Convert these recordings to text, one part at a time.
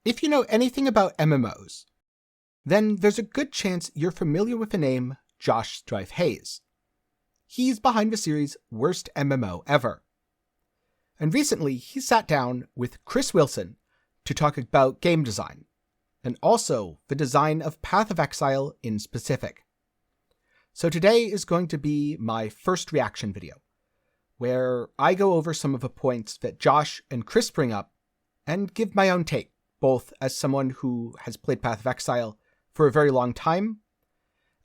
If you know anything about MMOs, then there's a good chance you're familiar with the name Josh Strife Hayes. He's behind the series Worst MMO Ever. And recently, he sat down with Chris Wilson to talk about game design, and also the design of Path of Exile in specific. So today is going to be my first reaction video, where I go over some of the points that Josh and Chris bring up, and give my own take, both as someone who has played Path of Exile for a very long time,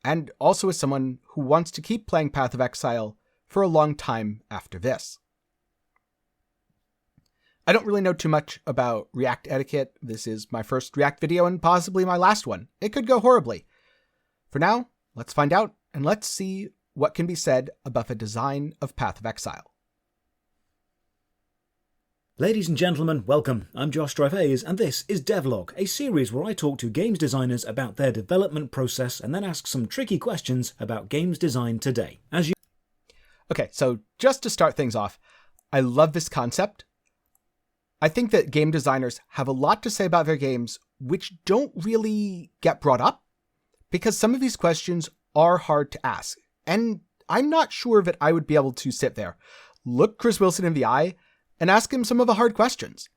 and also as someone who wants to keep playing Path of Exile for a long time after this. I don't really know too much about React etiquette. This is my first React video and possibly my last one. It could go horribly. For now, let's find out and let's see what can be said about the design of Path of Exile. Ladies and gentlemen, welcome. I'm Josh Strife Hayes, and this is Devlog, a series where I talk to games designers about their development process and then ask some tricky questions about games design today. Okay, so just to start things off, I love this concept. I think that game designers have a lot to say about their games which don't really get brought up, because some of these questions are hard to ask. And I'm not sure that I would be able to sit there, look Chris Wilson in the eye, and ask him some of the hard questions.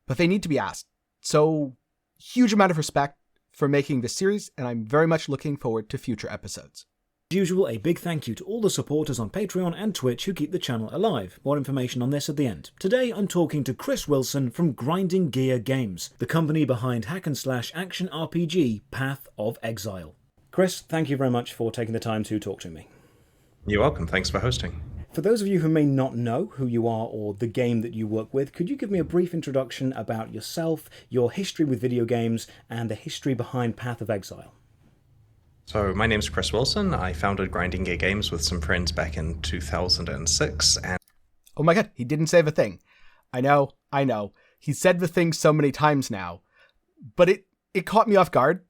But they need to be asked. So, huge amount of respect for making this series, and I'm very much looking forward to future episodes. As usual, a big thank you to all the supporters on Patreon and Twitch who keep the channel alive. More information on this at the end. Today I'm talking to Chris Wilson from Grinding Gear Games, the company behind hack-and-slash action RPG Path of Exile. Chris, thank you very much for taking the time to talk to me. You're welcome. Thanks for hosting. For those of you who may not know who you are or the game that you work with, could you give me a brief introduction about yourself, your history with video games, and the history behind Path of Exile? So my name's Chris Wilson. I founded Grinding Gear Games with some friends back in 2006. And oh my god, he didn't say the thing. I know. He said the thing so many times now, but it caught me off guard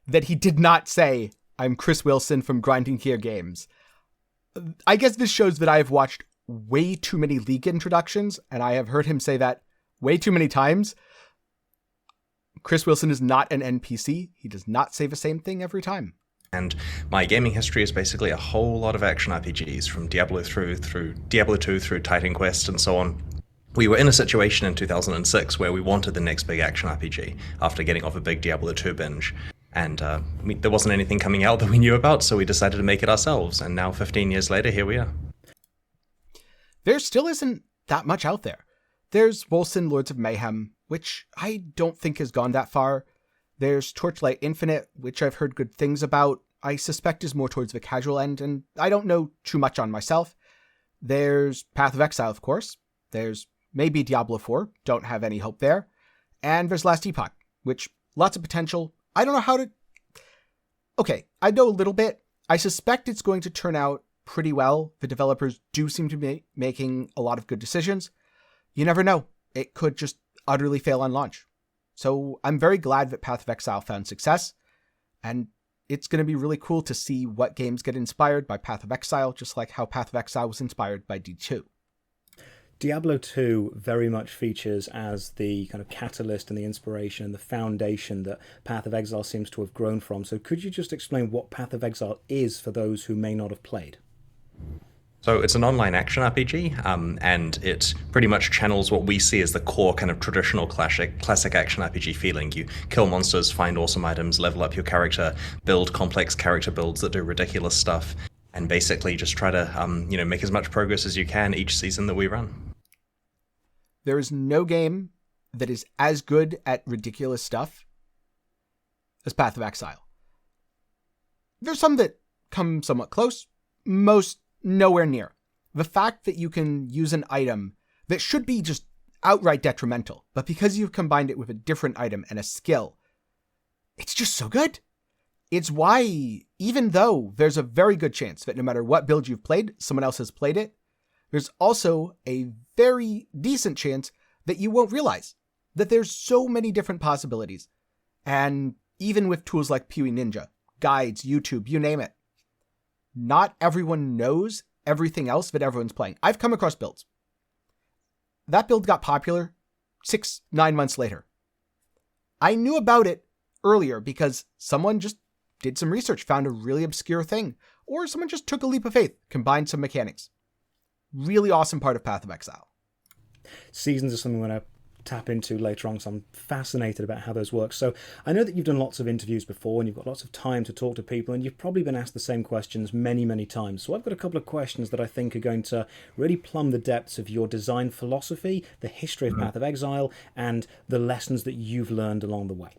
that he did not say, I'm Chris Wilson from Grinding Gear Games. I guess this shows that I have watched way too many League introductions, and I have heard him say that way too many times. Chris Wilson is not an NPC. He does not say the same thing every time. And my gaming history is basically a whole lot of action RPGs, from Diablo through Diablo 2 through Titan Quest and so on. We were in a situation in 2006 where we wanted the next big action RPG after getting off a big Diablo 2 binge. And there wasn't anything coming out that we knew about, so we decided to make it ourselves. And now, 15 years later, here we are. There still isn't that much out there. There's Wolcen Lords of Mayhem, which I don't think has gone that far. There's Torchlight Infinite, which I've heard good things about. I suspect is more towards the casual end, and I don't know too much on myself. There's Path of Exile, of course. There's maybe Diablo 4, don't have any hope there. And there's Last Epoch, which lots of potential. I don't know how to... Okay, I know a little bit. I suspect it's going to turn out pretty well. The developers do seem to be making a lot of good decisions. You never know. It could just utterly fail on launch. So I'm very glad that Path of Exile found success, and it's going to be really cool to see what games get inspired by Path of Exile, just like how Path of Exile was inspired by D2. Diablo 2 very much features as the kind of catalyst and the inspiration and the foundation that Path of Exile seems to have grown from. So could you just explain what Path of Exile is for those who may not have played? So it's an online action RPG, and it pretty much channels what we see as the core kind of traditional classic action RPG feeling. You kill monsters, find awesome items, level up your character, build complex character builds that do ridiculous stuff, and basically just try to make as much progress as you can each season that we run. There is no game that is as good at ridiculous stuff as Path of Exile. There's some that come somewhat close, most nowhere near. The fact that you can use an item that should be just outright detrimental, but because you've combined it with a different item and a skill, it's just so good. It's why, even though there's a very good chance that no matter what build you've played, someone else has played it, there's also a very decent chance that you won't realize that there's so many different possibilities. And even with tools like Pewee Ninja, guides, YouTube, you name it, not everyone knows everything else that everyone's playing. I've come across builds. That build got popular 6-9 months later. I knew about it earlier because someone just did some research, found a really obscure thing, or someone just took a leap of faith, combined some mechanics. Really awesome part of Path of Exile. Seasons are something I'm going to tap into later on, so I'm fascinated about how those work. So I know that you've done lots of interviews before and you've got lots of time to talk to people, and you've probably been asked the same questions many, many times. So I've got a couple of questions that I think are going to really plumb the depths of your design philosophy, the history of Path of Exile, and the lessons that you've learned along the way.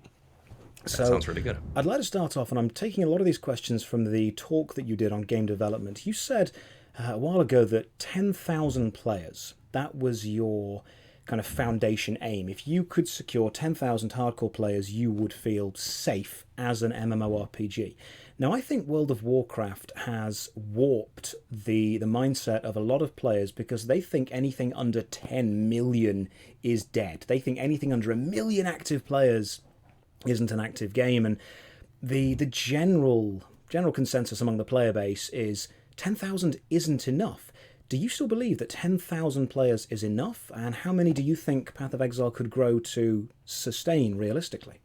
That sounds really good. I'd like to start off, and I'm taking a lot of these questions from the talk that you did on game development. You said a while ago that 10,000 players, that was your kind of foundation aim. If you could secure 10,000 hardcore players, you would feel safe as an MMORPG. Now, I think World of Warcraft has warped the mindset of a lot of players because they think anything under 10 million is dead. They think anything under 1 million active players isn't an active game, and the general consensus among the player base is 10,000 isn't enough. Do you still believe that 10,000 players is enough? And how many do you think Path of Exile could grow to sustain realistically?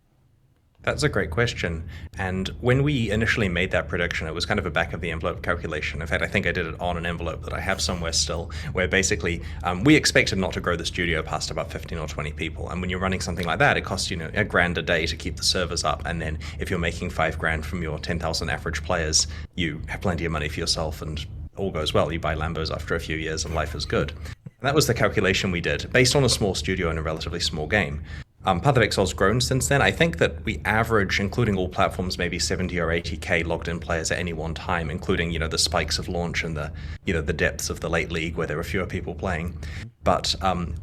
That's a great question. And when we initially made that prediction, it was kind of a back of the envelope calculation. In fact, I think I did it on an envelope that I have somewhere still, where basically we expected not to grow the studio past about 15 or 20 people. And when you're running something like that, it costs you $1,000 a day to keep the servers up. And then if you're making $5,000 from your 10,000 average players, you have plenty of money for yourself, and all goes well. You buy Lambos after a few years and life is good. And that was the calculation we did based on a small studio and a relatively small game. Path of Exile's grown since then. I think that we average, including all platforms, maybe 70 or 80k logged in players at any one time, including, the spikes of launch and the depths of the late league where there are fewer people playing. But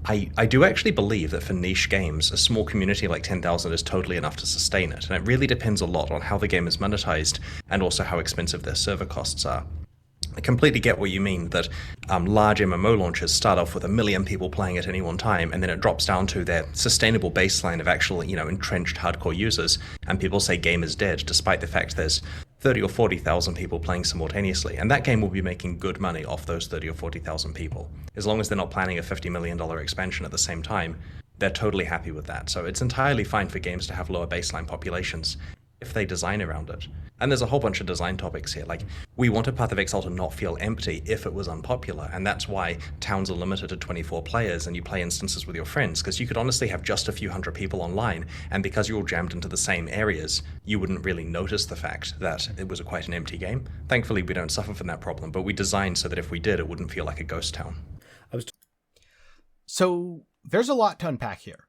I do actually believe that for niche games, a small community like 10,000 is totally enough to sustain it. And it really depends a lot on how the game is monetized and also how expensive their server costs are. I completely get what you mean, that large MMO launches start off with 1 million people playing at any one time, and then it drops down to their sustainable baseline of actual, entrenched hardcore users, and people say game is dead, despite the fact there's 30 or 40,000 people playing simultaneously, and that game will be making good money off those 30 or 40,000 people. As long as they're not planning a $50 million expansion at the same time, they're totally happy with that. So it's entirely fine for games to have lower baseline populations if they design around it. And there's a whole bunch of design topics here. Like, we wanted Path of Exile to not feel empty if it was unpopular, and that's why towns are limited to 24 players and you play instances with your friends, because you could honestly have just a few hundred people online, and because you're all jammed into the same areas, you wouldn't really notice the fact that it was quite an empty game. Thankfully, we don't suffer from that problem, but we designed so that if we did, it wouldn't feel like a ghost town. So there's a lot to unpack here.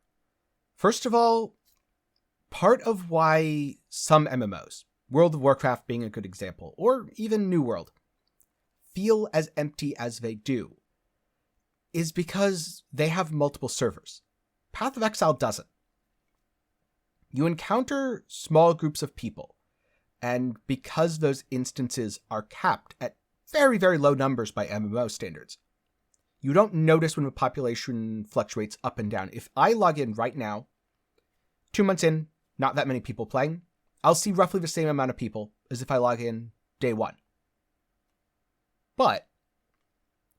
First of all, part of why some MMOs, World of Warcraft being a good example, or even New World, feel as empty as they do, is because they have multiple servers. Path of Exile doesn't. You encounter small groups of people, and because those instances are capped at very, very low numbers by MMO standards, you don't notice when the population fluctuates up and down. If I log in right now, 2 months in, not that many people playing, I'll see roughly the same amount of people as if I log in day one. But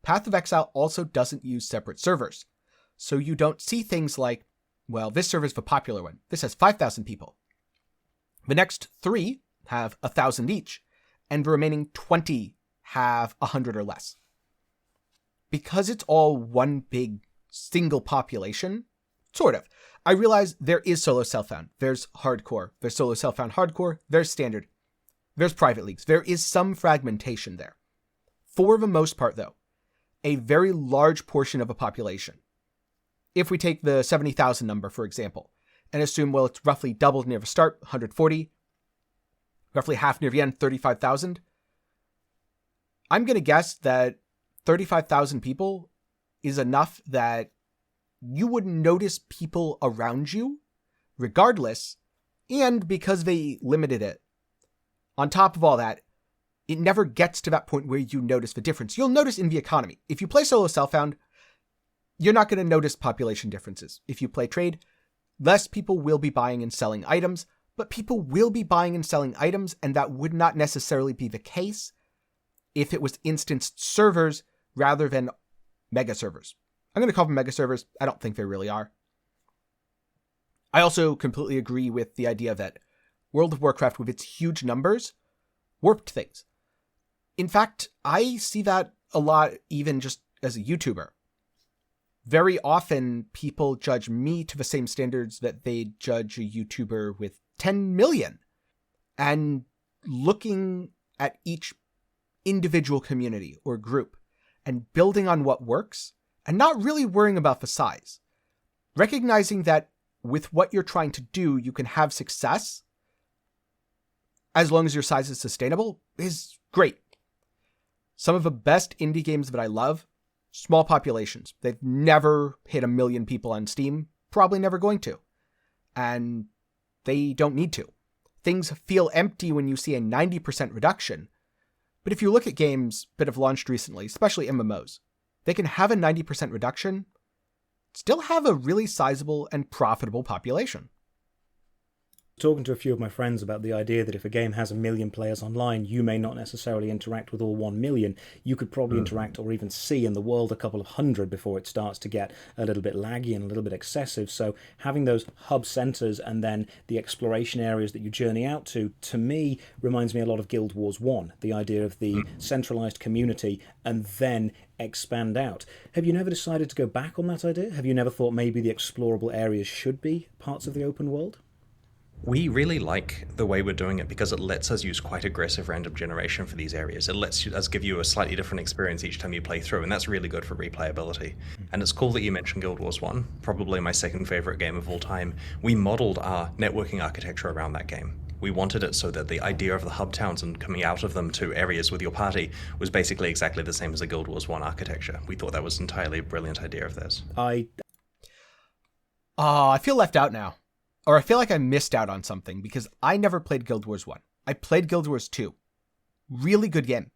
Path of Exile also doesn't use separate servers. So you don't see things like, well, this server is the popular one. This has 5,000 people. The next 3 have 1,000 each, and the remaining 20 have 100 or less. Because it's all one big single population, sort of. I realize there is solo self-found. There's hardcore. There's solo self-found hardcore. There's standard. There's private leagues. There is some fragmentation there. For the most part, though, a very large portion of a population, if we take the 70,000 number, for example, and assume, well, it's roughly doubled near the start, 140, roughly half near the end, 35,000, I'm going to guess that 35,000 people is enough that you wouldn't notice people around you, regardless, and because they limited it. On top of all that, it never gets to that point where you notice the difference. You'll notice in the economy. If you play solo self-found, you're not going to notice population differences. If you play trade, less people will be buying and selling items, but people will be buying and selling items, and that would not necessarily be the case if it was instanced servers rather than mega servers. I'm going to call them mega servers. I don't think they really are. I also completely agree with the idea that World of Warcraft, with its huge numbers, warped things. In fact, I see that a lot even just as a YouTuber. Very often, people judge me to the same standards that they judge a YouTuber with 10 million. And looking at each individual community or group and building on what works and not really worrying about the size. Recognizing that with what you're trying to do, you can have success as long as your size is sustainable is great. Some of the best indie games that I love, small populations. They've never hit 1 million people on Steam, probably never going to. And they don't need to. Things feel empty when you see a 90% reduction. But if you look at games that have launched recently, especially MMOs, they can have a 90% reduction, still have a really sizable and profitable population. Talking to a few of my friends about the idea that if a game has 1 million players online, you may not necessarily interact with all 1 million. You could probably interact or even see in the world a couple of hundred before it starts to get a little bit laggy and a little bit excessive. So having those hub centers and then the exploration areas that you journey out to me, reminds me a lot of Guild Wars 1, the idea of the centralized community and then expand out. Have you never decided to go back on that idea? Have you never thought maybe the explorable areas should be parts of the open world? We really like the way we're doing it because it lets us use quite aggressive random generation for these areas. It lets us give you a slightly different experience each time you play through, and that's really good for replayability. And it's cool that you mentioned Guild Wars 1, probably my second favorite game of all time. We modeled our networking architecture around that game. We wanted it so that the idea of the hub towns and coming out of them to areas with your party was basically exactly the same as the Guild Wars 1 architecture. We thought that was entirely a brilliant idea of theirs. I feel left out now. Or I feel like I missed out on something because I never played Guild Wars 1. I played Guild Wars 2. Really good game.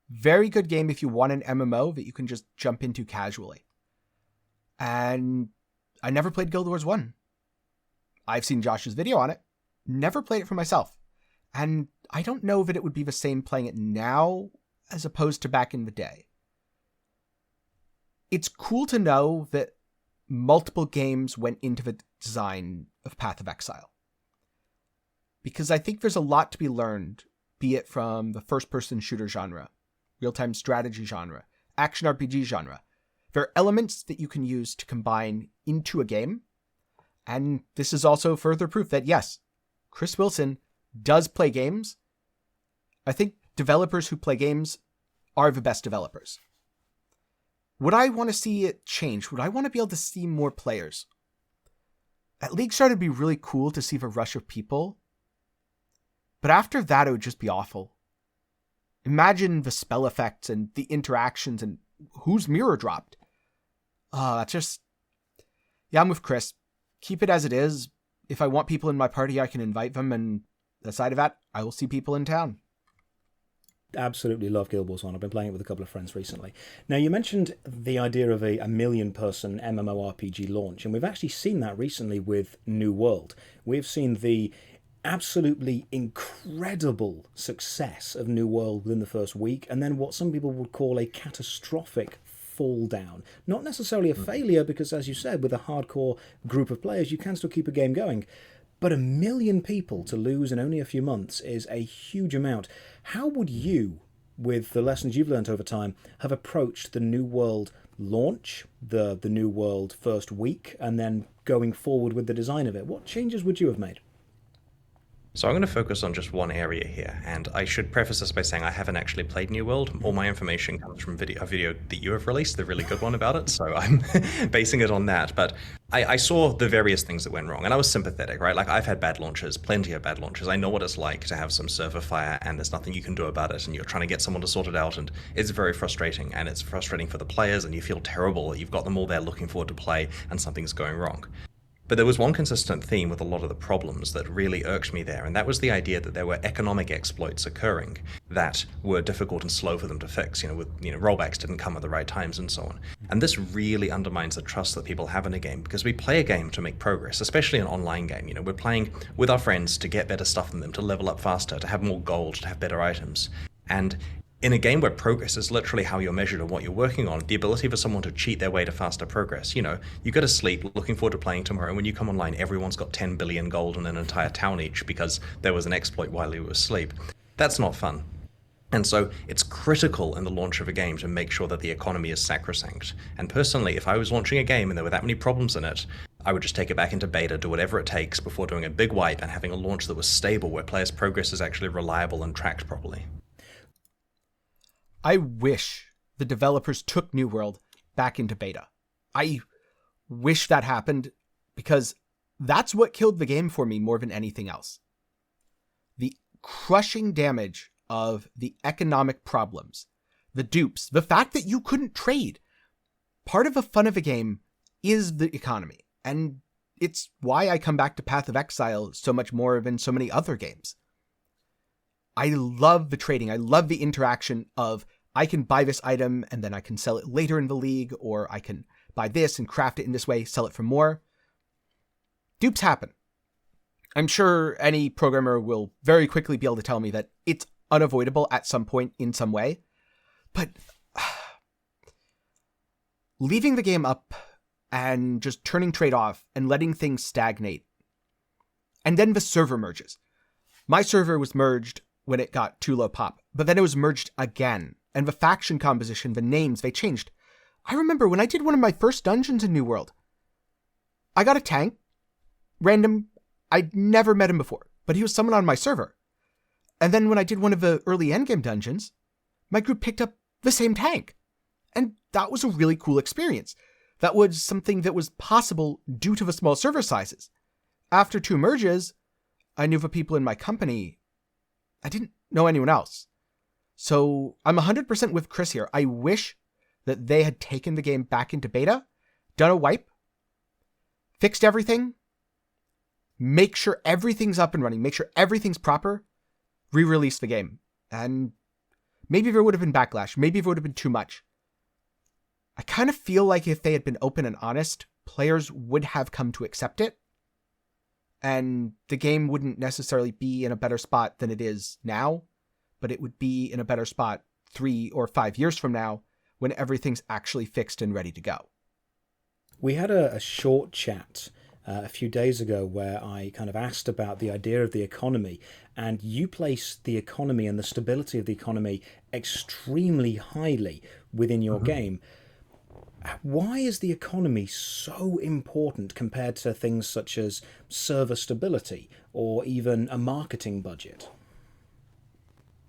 Very good game if you want an MMO that you can just jump into casually. And I never played Guild Wars 1. I've seen Josh's video on it. Never played it for myself. And I don't know that it would be the same playing it now as opposed to back in the day. It's cool to know that multiple games went into the design of Path of Exile. Because I think there's a lot to be learned, be it from the first-person shooter genre, real-time strategy genre, action RPG genre. There are elements that you can use to combine into a game, and this is also further proof that, yes, Chris Wilson does play games. I think developers who play games are the best developers. Would I want to see it change? Would I want to be able to see more players? At League started to be really cool to see the rush of people. But after that, it would just be awful. Imagine the spell effects and the interactions and who's mirror dropped. That's just... Yeah, I'm with Chris. Keep it as it is. If I want people in my party, I can invite them, and aside of that, I will see people in town. Absolutely love Guild Wars 1. I've been playing it with a couple of friends recently. Now, you mentioned the idea of a 1 million-person MMORPG launch, and we've actually seen that recently with New World. We've seen the absolutely incredible success of New World within the first week, and then what some people would call a catastrophic fall down. Not necessarily a failure, because, as you said, with a hardcore group of players, you can still keep a game going. But 1 million people to lose in only a few months is a huge amount. How would you, with the lessons you've learned over time, have approached the New World launch, the New World first week, and then going forward with the design of it? What changes would you have made? So I'm going to focus on just one area here, and I should preface this by saying I haven't actually played New World. All my information comes from a video that you have released, the really good one about it, so I'm basing it on that. But I saw the various things that went wrong, and I was sympathetic, right? Like, I've had bad launches, plenty of bad launches. I know what it's like to have some server fire, and there's nothing you can do about it, and you're trying to get someone to sort it out, and it's very frustrating, and it's frustrating for the players, and you feel terrible that you've got them all there looking forward to play, and something's going wrong. But there was one consistent theme with a lot of the problems that really irked me there, and that was the idea that there were economic exploits occurring that were difficult and slow for them to fix. Rollbacks didn't come at the right times and so on. And this really undermines the trust that people have in a game, because we play a game to make progress, especially an online game. We're playing with our friends to get better stuff than them, to level up faster, to have more gold, to have better items. And in a game where progress is literally how you're measured and what you're working on, the ability for someone to cheat their way to faster progress, you go to sleep looking forward to playing tomorrow, and when you come online, everyone's got 10 billion gold and an entire town each because there was an exploit while you were asleep. That's not fun. And so it's critical in the launch of a game to make sure that the economy is sacrosanct. And personally, if I was launching a game and there were that many problems in it, I would just take it back into beta, do whatever it takes before doing a big wipe and having a launch that was stable, where players' progress is actually reliable and tracked properly. I wish the developers took New World back into beta. I wish that happened, because that's what killed the game for me more than anything else. The crushing damage of the economic problems, the dupes, the fact that you couldn't trade. Part of the fun of a game is the economy, and it's why I come back to Path of Exile so much more than so many other games. I love the trading. I love the interaction of, I can buy this item and then I can sell it later in the league, or I can buy this and craft it in this way, sell it for more. Dupes happen. I'm sure any programmer will very quickly be able to tell me that it's unavoidable at some point in some way. But leaving the game up and just turning trade off and letting things stagnate. And then the server merges. My server was merged when it got too low pop, but then it was merged again. And the faction composition, the names, they changed. I remember when I did one of my first dungeons in New World, I got a tank, random. I'd never met him before, but he was someone on my server. And then when I did one of the early endgame dungeons, my group picked up the same tank. And that was a really cool experience. That was something that was possible due to the small server sizes. After 2 merges, I knew the people in my company. I didn't know anyone else. So I'm 100% with Chris here. I wish that they had taken the game back into beta, done a wipe, fixed everything, make sure everything's up and running, make sure everything's proper, re-release the game. And maybe there would have been backlash. Maybe there would have been too much. I kind of feel like if they had been open and honest, players would have come to accept it. And the game wouldn't necessarily be in a better spot than it is now, but it would be in a better spot 3 or 5 years from now when everything's actually fixed and ready to go. We had a short chat a few days ago where I kind of asked about the idea of the economy, and you placed the economy and the stability of the economy extremely highly within your game. Why is the economy so important compared to things such as server stability or even a marketing budget?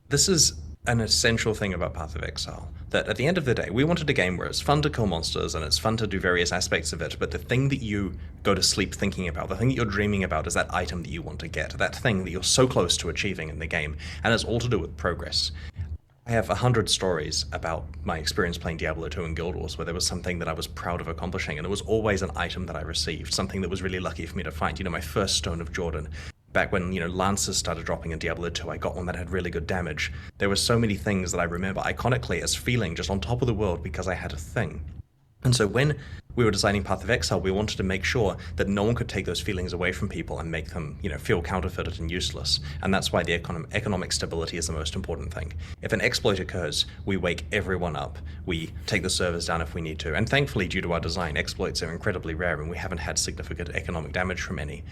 This is an essential thing about Path of Exile, that at the end of the day, we wanted a game where it's fun to kill monsters and it's fun to do various aspects of it, but the thing that you go to sleep thinking about, the thing that you're dreaming about, is that item that you want to get, that thing that you're so close to achieving in the game, and it's all to do with progress. I have 100 stories about my experience playing Diablo 2 and Guild Wars where there was something that I was proud of accomplishing, and it was always an item that I received, something that was really lucky for me to find. My first Stone of Jordan. Back when, Lancers started dropping in Diablo 2, I got one that had really good damage. There were so many things that I remember iconically as feeling just on top of the world because I had a thing. And so when we were designing Path of Exile, we wanted to make sure that no one could take those feelings away from people and make them, feel counterfeited and useless. And that's why the economic stability is the most important thing. If an exploit occurs, we wake everyone up. We take the servers down if we need to. And thankfully, due to our design, exploits are incredibly rare and we haven't had significant economic damage from any.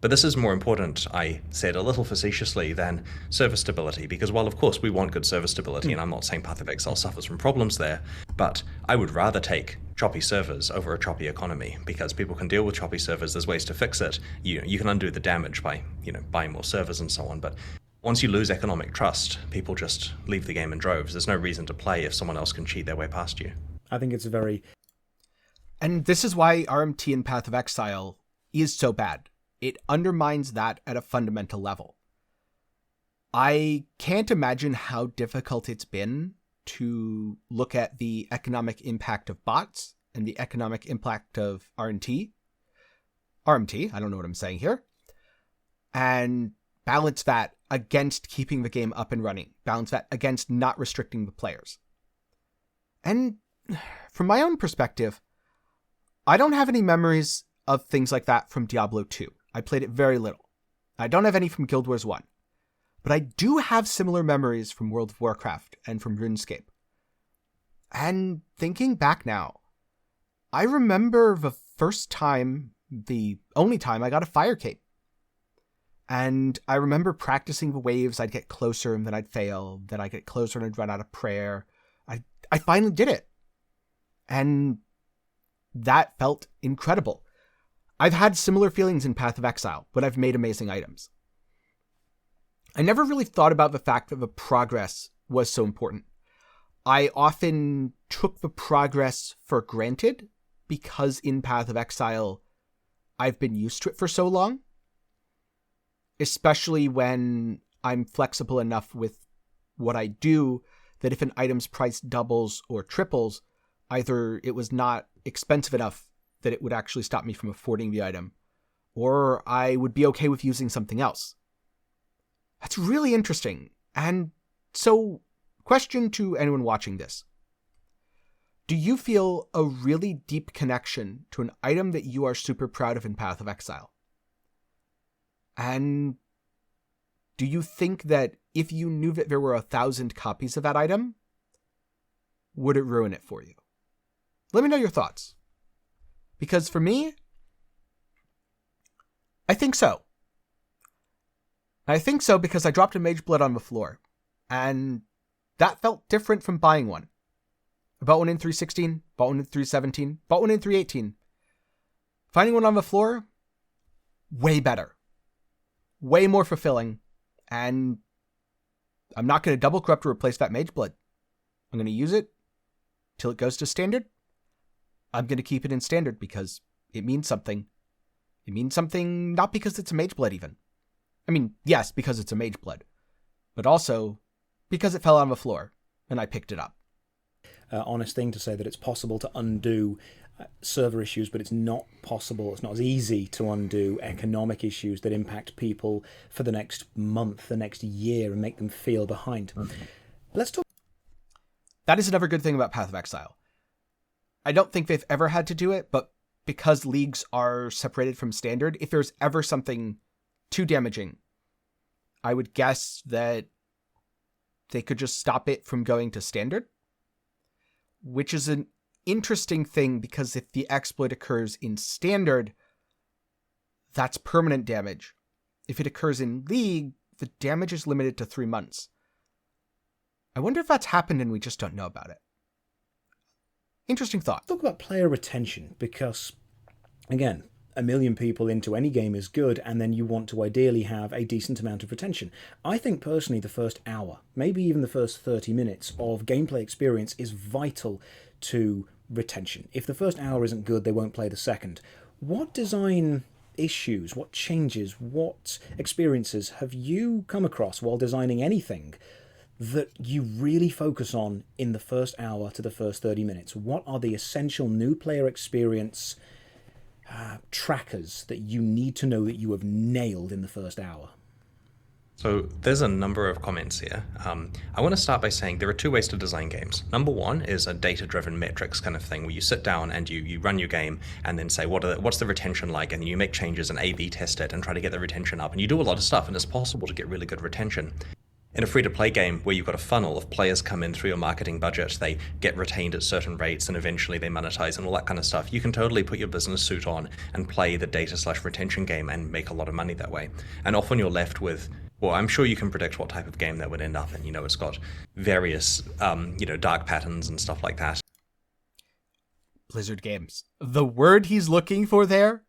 But this is more important, I said a little facetiously, than server stability, because while of course we want good server stability, and I'm not saying Path of Exile suffers from problems there, but I would rather take choppy servers over a choppy economy, because people can deal with choppy servers, there's ways to fix it. You can undo the damage by, buying more servers and so on, but once you lose economic trust, people just leave the game in droves. There's no reason to play if someone else can cheat their way past you. I think it's very... And this is why RMT in Path of Exile is so bad. It undermines that at a fundamental level. I can't imagine how difficult it's been to look at the economic impact of bots and the economic impact of RMT, I don't know what I'm saying here, and balance that against keeping the game up and running, balance that against not restricting the players. And from my own perspective, I don't have any memories of things like that from Diablo 2. I played it very little. I don't have any from Guild Wars 1. but I do have similar memories from World of Warcraft and from RuneScape. And thinking back now, I remember the only time I got a fire cape. And I remember practicing the waves. I'd get closer and then I'd fail. Then I'd get closer and I'd run out of prayer. I finally did it. And that felt incredible. I've had similar feelings in Path of Exile, but I've made amazing items. I never really thought about the fact that the progress was so important. I often took the progress for granted because in Path of Exile, I've been used to it for so long. Especially when I'm flexible enough with what I do that if an item's price doubles or triples, either it was not expensive enough that it would actually stop me from affording the item, or I would be okay with using something else. That's really interesting. And so, question to anyone watching this. Do you feel a really deep connection to an item that you are super proud of in Path of Exile? And do you think that if you knew that there were 1,000 copies of that item, would it ruin it for you? Let me know your thoughts. Because for me, I think so. I think so because I dropped a Mage Blood on the floor, and that felt different from buying one. I bought one in 3.16, bought one in 3.17, bought one in 3.18. Finding one on the floor, way better. Way more fulfilling, and I'm not going to double corrupt to replace that Mage Blood. I'm going to use it till it goes to standard. I'm going to keep it in standard because it means something. It means something not because it's a Mage Blood even. I mean, yes, because it's a Mage Blood, but also because it fell on the floor and I picked it up. Honest thing to say that it's possible to undo server issues, but it's not possible, it's not as easy to undo economic issues that impact people for the next month, the next year, and make them feel behind. Let's talk. That is another good thing about Path of Exile. I don't think they've ever had to do it, but because leagues are separated from standard, if there's ever something too damaging, I would guess that they could just stop it from going to standard, which is an interesting thing because if the exploit occurs in standard, that's permanent damage. If it occurs in league, the damage is limited to 3 months. I wonder if that's happened and we just don't know about it. Interesting thought. Talk about player retention because, again, 1 million people into any game is good, and then you want to ideally have a decent amount of retention. I think personally the first hour, maybe even the first 30 minutes of gameplay experience is vital to retention. If the first hour isn't good, they won't play the second. What design issues, what changes, what experiences have you come across while designing anything that you really focus on in the first hour to the first 30 minutes? What are the essential new player experience trackers that you need to know that you have nailed in the first hour? So there's a number of comments here. I want to start by saying there are 2 ways to design games. Number 1 is a data-driven metrics kind of thing where you sit down and you run your game and then say what's the retention like, and you make changes and A/B test it and try to get the retention up, and you do a lot of stuff, and it's possible to get really good retention. In a free-to-play game where you've got a funnel of players come in through your marketing budget, they get retained at certain rates and eventually they monetize and all that kind of stuff, you can totally put your business suit on and play the data/retention game and make a lot of money that way. And often you're left with, well, I'm sure you can predict what type of game that would end up in. It's got various, dark patterns and stuff like that. Blizzard games. The word he's looking for there?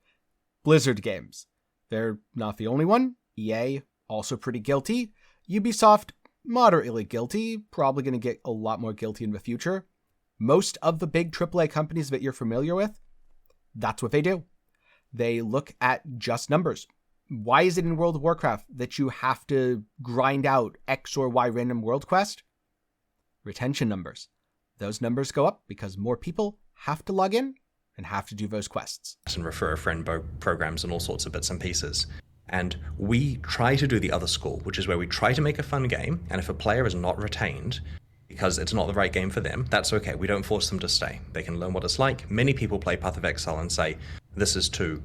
Blizzard games. They're not the only one. EA, also pretty guilty. Ubisoft, moderately guilty, probably going to get a lot more guilty in the future. Most of the big AAA companies that you're familiar with, that's what they do. They look at just numbers. Why is it in World of Warcraft that you have to grind out X or Y random world quest? Retention numbers. Those numbers go up because more people have to log in and have to do those quests. And refer a friend programs and all sorts of bits and pieces. And we try to do the other school, which is where we try to make a fun game, and if a player is not retained because it's not the right game for them, that's okay. We don't force them to stay. They can learn what it's like. Many people play Path of Exile and say, this is too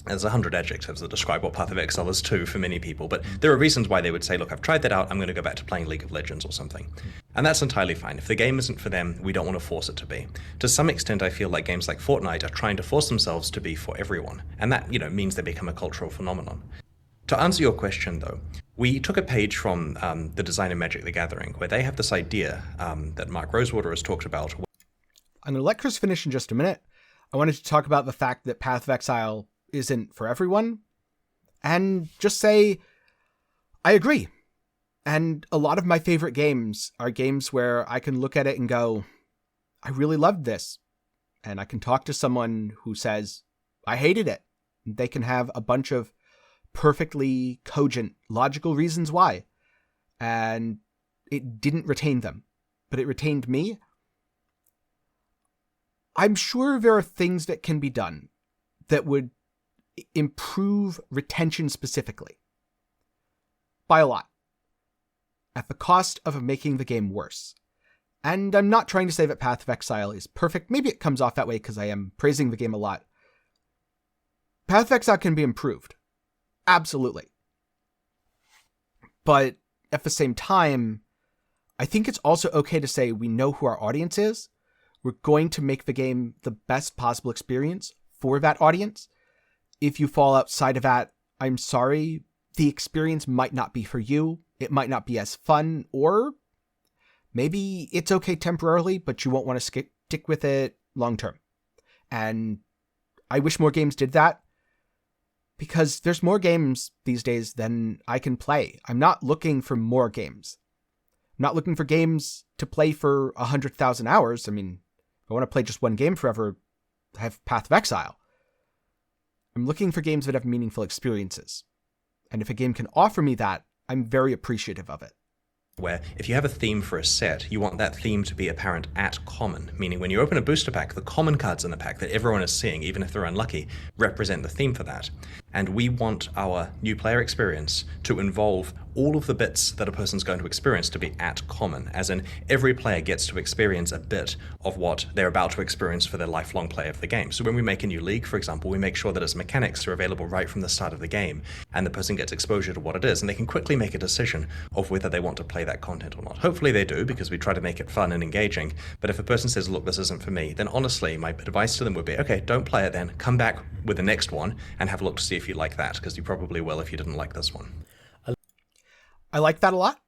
There's 100 adjectives that describe what Path of Exile is too for many people, but there are reasons why they would say, look, I've tried that out, I'm going to go back to playing League of Legends or something. And that's entirely fine. If the game isn't for them, we don't want to force it to be. To some extent, I feel like games like Fortnite are trying to force themselves to be for everyone, and that, means they become a cultural phenomenon. To answer your question, though, we took a page from the design of Magic the Gathering, where they have this idea that Mark Rosewater has talked about. I'm going to let Chris finish in just a minute. I wanted to talk about the fact that Path of Exile isn't for everyone, and just say, I agree. And a lot of my favorite games are games where I can look at it and go, I really loved this. And I can talk to someone who says, I hated it. They can have a bunch of perfectly cogent, logical reasons why. And it didn't retain them, but it retained me. I'm sure there are things that can be done that would improve retention specifically. By a lot. At the cost of making the game worse. And I'm not trying to say that Path of Exile is perfect. Maybe it comes off that way because I am praising the game a lot. Path of Exile can be improved. Absolutely. But at the same time, I think it's also okay to say we know who our audience is. We're going to make the game the best possible experience for that audience. If you fall outside of that, I'm sorry. The experience might not be for you. It might not be as fun, or maybe it's okay temporarily, but you won't want to stick with it long term. And I wish more games did that, because there's more games these days than I can play. I'm not looking for more games. I'm not looking for games to play for 100,000 hours. I mean, if I want to play just one game forever, I have Path of Exile. I'm looking for games that have meaningful experiences. And if a game can offer me that, I'm very appreciative of it. Where if you have a theme for a set, you want that theme to be apparent at common, meaning when you open a booster pack, the common cards in the pack that everyone is seeing, even if they're unlucky, represent the theme for that. And we want our new player experience to involve all of the bits that a person's going to experience to be at common, as in every player gets to experience a bit of what they're about to experience for their lifelong play of the game. So when we make a new league, for example, we make sure that its mechanics are available right from the start of the game, and the person gets exposure to what it is, and they can quickly make a decision of whether they want to play that content or not. Hopefully they do, because we try to make it fun and engaging, but if a person says, look, this isn't for me, then honestly, my advice to them would be, okay, don't play it then, come back with the next one, and have a look to see if you like that, because you probably will if you didn't like this one. I like that a lot.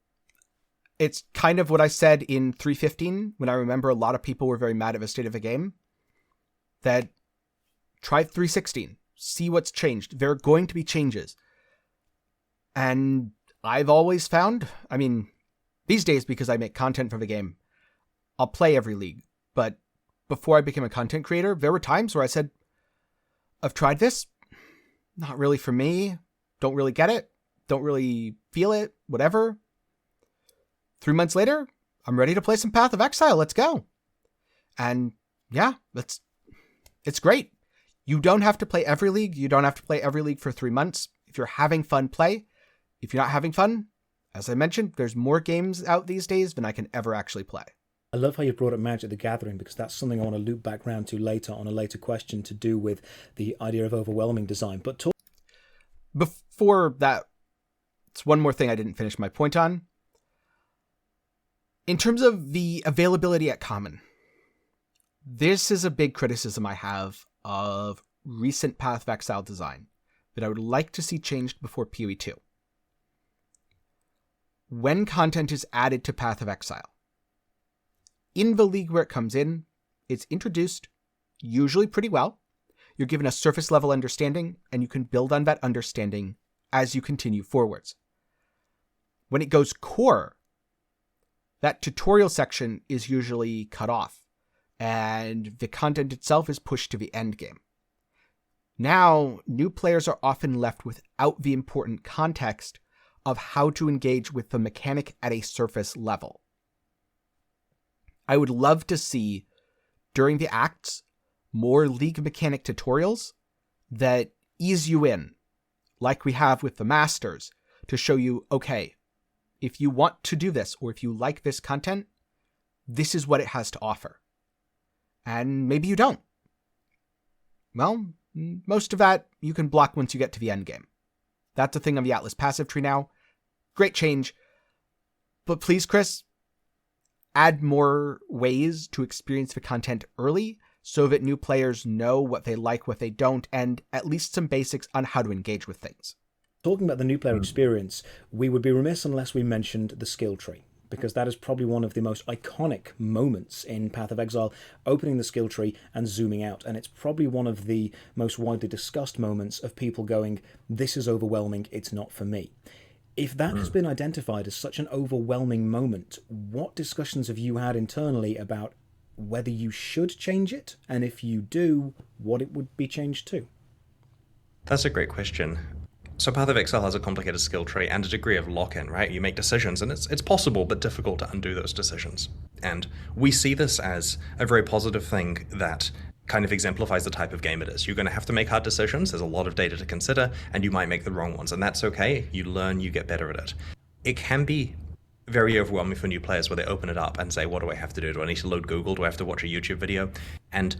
It's kind of what I said in 3.15, when I remember a lot of people were very mad at the state of the game, that try 3.16, see what's changed. There are going to be changes. And I've always found, I mean, these days, because I make content for the game, I'll play every league. But before I became a content creator, there were times where I said, I've tried this, not really for me, don't really get it, don't really feel it, whatever. 3 months later, I'm ready to play some Path of Exile, let's go. And yeah, it's great. You don't have to play every league, you don't have to play every league for 3 months. If you're having fun, play. If you're not having fun, as I mentioned, there's more games out these days than I can ever actually play. I love how you brought up Magic the Gathering, because that's something I want to loop back round to later on a later question to do with the idea of overwhelming design. But before that, it's one more thing I didn't finish my point on. In terms of the availability at common, this is a big criticism I have of recent Path of Exile design that I would like to see changed before PoE 2. When content is added to Path of Exile, in the league where it comes in, it's introduced usually pretty well. You're given a surface level understanding, and you can build on that understanding as you continue forwards. When it goes core, that tutorial section is usually cut off, and the content itself is pushed to the end game. Now, new players are often left without the important context of how to engage with the mechanic at a surface level. I would love to see, during the acts, more league mechanic tutorials that ease you in, like we have with the Masters, to show you, okay, if you want to do this, or if you like this content, this is what it has to offer. And maybe you don't. Well, Most of that you can block once you get to the end game. That's a thing on the Atlas passive tree now. Great change. But please, Chris, add more ways to experience the content early so that new players know what they like, what they don't, and at least some basics on how to engage with things. Talking about the new player experience, we would be remiss unless we mentioned the skill tree, because that is probably one of the most iconic moments in Path of Exile, opening the skill tree and zooming out. And it's probably one of the most widely discussed moments of people going, this is overwhelming, it's not for me. If that has been identified as such an overwhelming moment, what discussions have you had internally about whether you should change it? And if you do, what it would be changed to? That's a great question. So Path of Exile has a complicated skill tree and a degree of lock-in, right? You make decisions, and it's possible but difficult to undo those decisions. And we see this as a very positive thing that kind of exemplifies the type of game it is. You're going to have to make hard decisions, there's a lot of data to consider, and you might make the wrong ones, and that's okay. You learn, you get better at it. It can be very overwhelming for new players where they open it up and say, what do I have to do? Do I need to load Google? Do I have to watch a YouTube video? And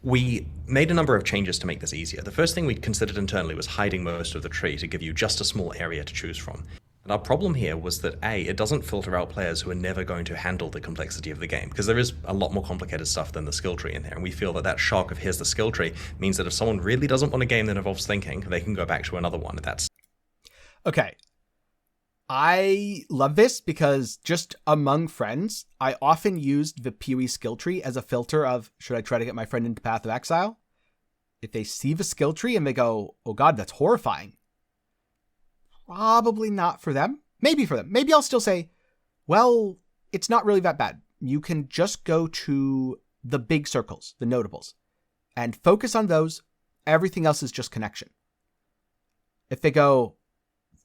we made a number of changes to make this easier. The first thing we considered internally was hiding most of the tree to give you just a small area to choose from. And our problem here was that A, it doesn't filter out players who are never going to handle the complexity of the game, because there is a lot more complicated stuff than the skill tree in there. And we feel that that shock of here's the skill tree means that if someone really doesn't want a game that involves thinking, they can go back to another one. That's Okay. I love this because just among friends, I often used the Pewee skill tree as a filter of, should I try to get my friend into Path of Exile? If they see the skill tree and they go, oh god, that's horrifying. Probably not for them. Maybe for them. Maybe I'll still say, well, it's not really that bad. You can just go to the big circles, the notables, and focus on those. Everything else is just connection. If they go,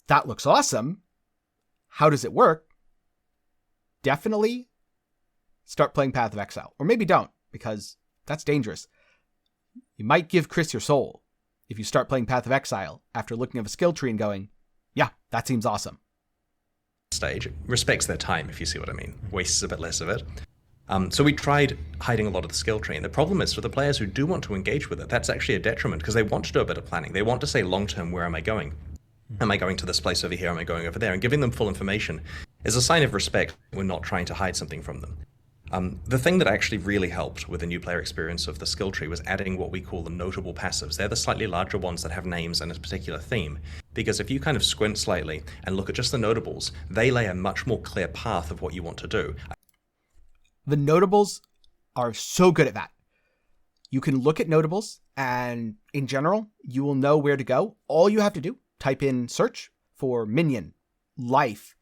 that looks awesome, how does it work? Definitely start playing Path of Exile. Or maybe don't, because that's dangerous. You might give Chris your soul if you start playing Path of Exile after looking at a skill tree and going, yeah, that seems awesome. Stage respects their time, if you see what I mean. Wastes a bit less of it. So we tried hiding a lot of the skill tree, and the problem is for the players who do want to engage with it, that's actually a detriment because they want to do a bit of planning. They want to say long-term, where am I going? Am I going to this place over here? Am I going over there? And giving them full information is a sign of respect. We're not trying to hide something from them. The thing that actually really helped with the new player experience of the skill tree was adding what we call the notable passives. They're the slightly larger ones that have names and a particular theme. Because if you kind of squint slightly and look at just the notables, they lay a much more clear path of what you want to do. The notables are so good at that. You can look at notables, and in general, you will know where to go. All you have to do, type in search for minion, life,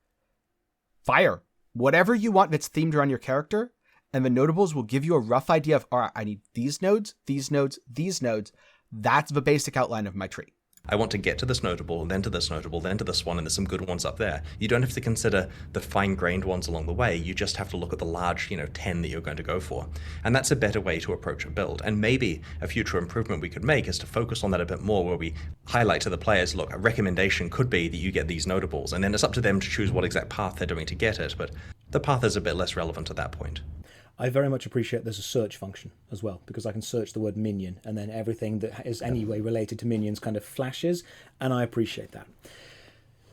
fire, whatever you want that's themed around your character, and the notables will give you a rough idea of, all right, I need these nodes, these nodes, these nodes. That's the basic outline of my tree. I want to get to this notable, then to this notable, then to this one, and there's some good ones up there. You don't have to consider the fine-grained ones along the way. You just have to look at the large, 10 that you're going to go for. And that's a better way to approach a build. And maybe a future improvement we could make is to focus on that a bit more, where we highlight to the players, look, a recommendation could be that you get these notables, and then it's up to them to choose what exact path they're doing to get it, but the path is a bit less relevant at that point. I very much appreciate there's a search function as well, because I can search the word minion and then everything that is anyway related to minions kind of flashes, and I appreciate that.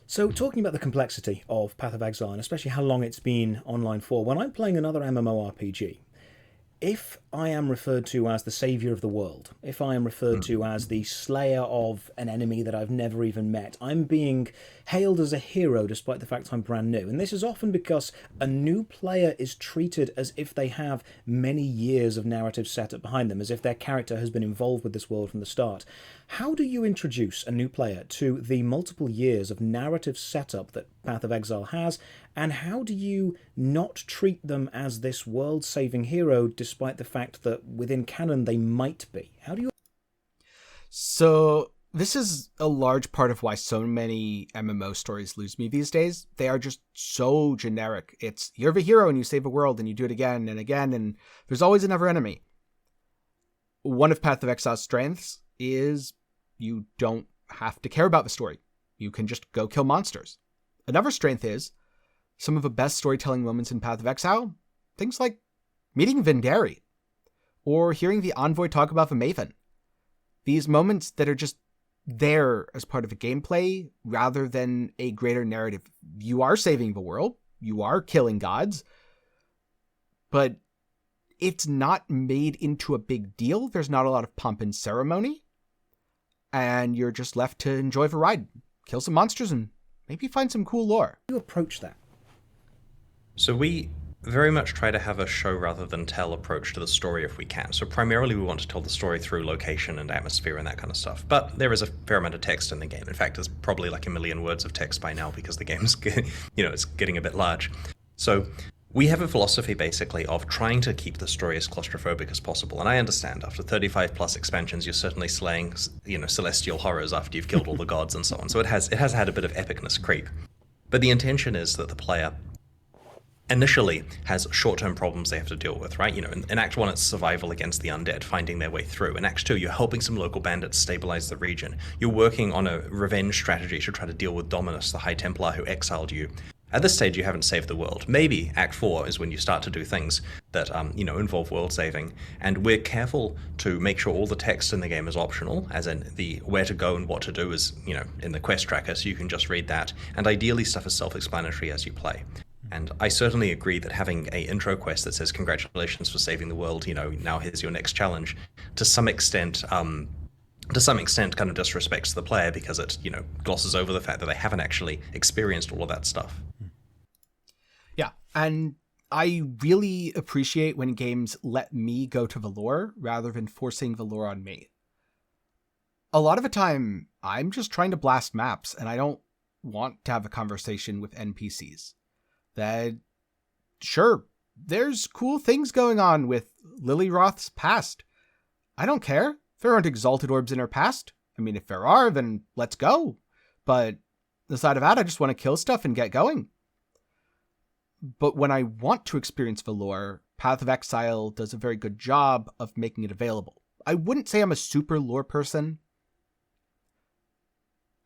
So talking about the complexity of Path of Exile, and especially how long it's been online for, when I'm playing another MMORPG, if I am referred to as the saviour of the world, if I am referred to as the slayer of an enemy that I've never even met, I'm being hailed as a hero despite the fact I'm brand new. And this is often because a new player is treated as if they have many years of narrative setup behind them, as if their character has been involved with this world from the start. How do you introduce a new player to the multiple years of narrative setup that Path of Exile has, and how do you not treat them as this world-saving hero despite the fact that within canon they might be? How do you... So this is a large part of why so many MMO stories lose me these days. They are just so generic. It's, you're the hero and you save the world and you do it again and again, and there's always another enemy. One of Path of Exile's strengths is you don't have to care about the story. You can just go kill monsters. Another strength is some of the best storytelling moments in Path of Exile, things like meeting Vindari, or hearing the envoy talk about the Maven. These moments that are just there as part of a gameplay rather than a greater narrative. You are saving the world, you are killing gods, but it's not made into a big deal. There's not a lot of pomp and ceremony, and you're just left to enjoy the ride, kill some monsters, and maybe find some cool lore. How do you approach that? So we very much try to have a show rather than tell approach to the story if we can. So primarily we want to tell the story through location and atmosphere and that kind of stuff. But there is a fair amount of text in the game. In fact, there's probably like 1 million words of text by now because the game's it's getting a bit large. So we have a philosophy basically of trying to keep the story as claustrophobic as possible. And I understand after 35 plus expansions, you're certainly slaying, celestial horrors after you've killed all the gods and so on. So it has had a bit of epicness creep. But the intention is that the player initially has short-term problems they have to deal with, right? In Act 1, it's survival against the undead, finding their way through. In Act 2, you're helping some local bandits stabilize the region. You're working on a revenge strategy to try to deal with Dominus, the High Templar who exiled you. At this stage, you haven't saved the world. Maybe Act 4 is when you start to do things that, involve world saving. And we're careful to make sure all the text in the game is optional, as in the where to go and what to do is, in the quest tracker, so you can just read that. And ideally, stuff is self-explanatory as you play. And I certainly agree that having a intro quest that says, congratulations for saving the world, now here's your next challenge, to some extent kind of disrespects the player because it, glosses over the fact that they haven't actually experienced all of that stuff. Yeah, and I really appreciate when games let me go to the lore rather than forcing the lore on me. A lot of the time, I'm just trying to blast maps, and I don't want to have a conversation with NPCs. That, sure, there's cool things going on with Lily Roth's past. I don't care. There aren't exalted orbs in her past. I mean, if there are, then let's go. But aside of that, I just want to kill stuff and get going. But when I want to experience the lore, Path of Exile does a very good job of making it available. I wouldn't say I'm a super lore person.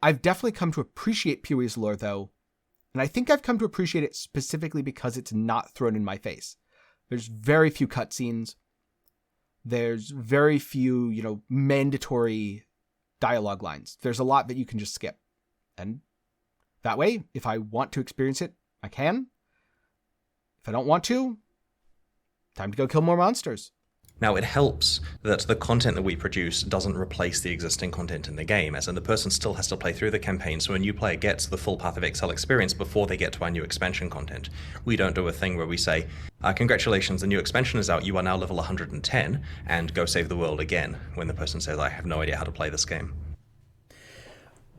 I've definitely come to appreciate PoE's lore, though. And I think I've come to appreciate it specifically because it's not thrown in my face. There's very few cutscenes. There's very few, mandatory dialogue lines. There's a lot that you can just skip. And that way, if I want to experience it, I can. If I don't want to, time to go kill more monsters. Now, it helps that the content that we produce doesn't replace the existing content in the game, as in the person still has to play through the campaign, so a new player gets the full Path of Exile experience before they get to our new expansion content. We don't do a thing where we say, congratulations, the new expansion is out, you are now level 110, and go save the world again, when the person says, I have no idea how to play this game.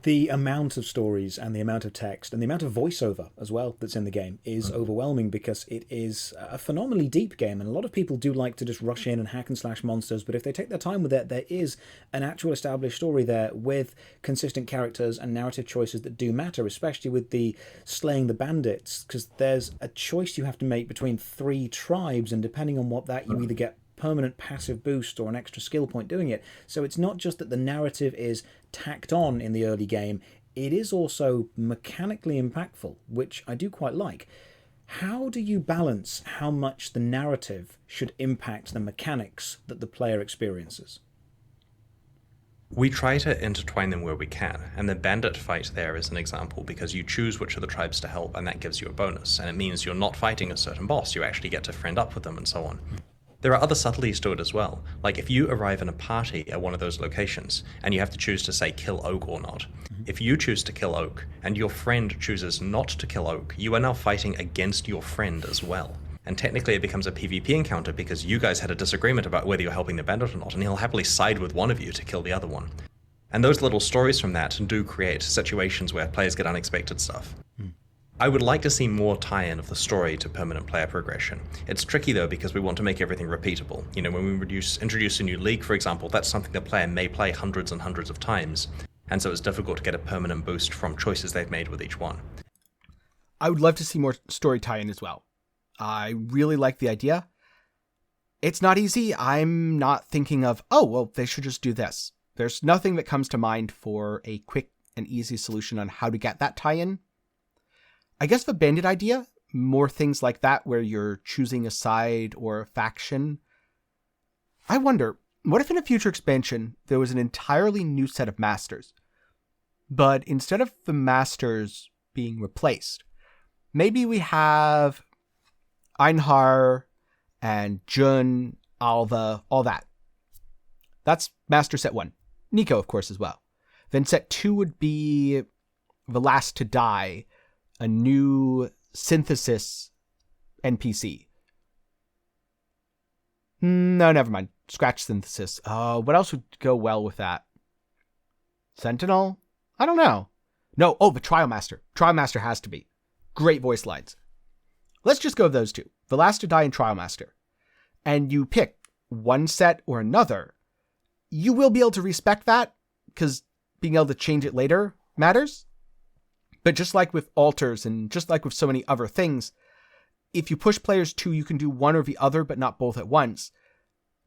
The amount of stories and the amount of text and the amount of voiceover as well that's in the game is overwhelming because it is a phenomenally deep game, and a lot of people do like to just rush in and hack and slash monsters, but if they take their time with it, there is an actual established story there with consistent characters and narrative choices that do matter, especially with the slaying the bandits, because there's a choice you have to make between 3 tribes, and depending on what that, you either get permanent passive boost or an extra skill point doing it. So it's not just that the narrative is tacked on in the early game, it is also mechanically impactful, which I do quite like. How do you balance how much the narrative should impact the mechanics that the player experiences? We try to intertwine them where we can, and the bandit fight there is an example because you choose which of the tribes to help and that gives you a bonus, and it means you're not fighting a certain boss, you actually get to friend up with them and so on. There are other subtleties to it as well. Like if you arrive in a party at one of those locations and you have to choose to say kill Oak or not, if you choose to kill Oak and your friend chooses not to kill Oak, you are now fighting against your friend as well. And technically it becomes a PvP encounter because you guys had a disagreement about whether you're helping the bandit or not, and he'll happily side with one of you to kill the other one. And those little stories from that do create situations where players get unexpected stuff. I would like to see more tie-in of the story to permanent player progression. It's tricky though because we want to make everything repeatable. When we introduce a new league, for example, that's something the player may play hundreds and hundreds of times, and so it's difficult to get a permanent boost from choices they've made with each one. I would love to see more story tie-in as well. I really like the idea. It's not easy. I'm not thinking of, they should just do this. There's nothing that comes to mind for a quick and easy solution on how to get that tie-in. I guess the bandit idea, more things like that where you're choosing a side or a faction. I wonder, What if in a future expansion, there was an entirely new set of masters, but instead of the masters being replaced, maybe we have Einhar and Jun, Alva, all that. That's master set 1. Nico, of course, as well. Then set 2 would be the last to die, a new synthesis NPC. No, never mind. Scratch synthesis. What else would go well with that? Sentinel? I don't know. No, the Trial Master. Trial Master has to be. Great voice lines. Let's just go with those two. The Last to Die and Trial Master. And you pick one set or another. You will be able to respec that, because being able to change it later matters. But just like with alters and just like with so many other things, if you push players to you can do one or the other, but not both at once,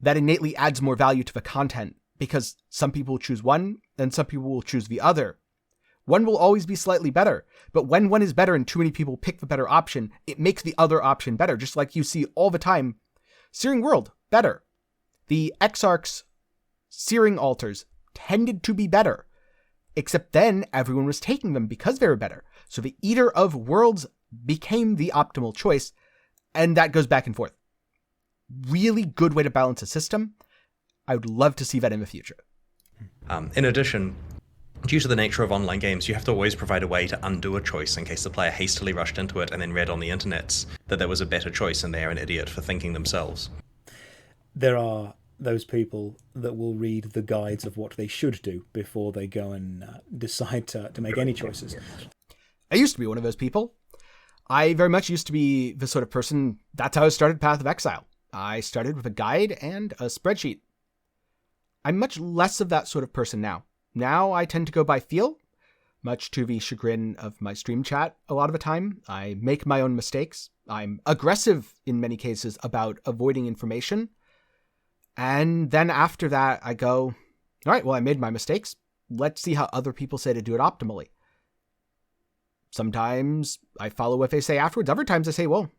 that innately adds more value to the content, because some people will choose one and some people will choose the other. One will always be slightly better, but when one is better and too many people pick the better option, it makes the other option better, just like you see all the time. Searing World, better. The Exarch's Searing Altars tended to be better, except then everyone was taking them because they were better. So the Eater of Worlds became the optimal choice, and that goes back and forth. Really good way to balance a system. I would love to see that in the future. In addition, due to the nature of online games, you have to always provide a way to undo a choice in case the player hastily rushed into it and then read on the internets that there was a better choice and they're an idiot for thinking themselves. There are those people that will read the guides of what they should do before they go and decide to make any choices. I used to be one of those people. I very much used to be the sort of person, that's how I started Path of Exile. I started with a guide and a spreadsheet. I'm much less of that sort of person now. Now I tend to go by feel, much to the chagrin of my stream chat a lot of the time. I make my own mistakes. I'm aggressive in many cases about avoiding information. And then after that, I go, all right, well, I made my mistakes. Let's see how other people say to do it optimally. Sometimes I follow what they say afterwards. Other times I say, well,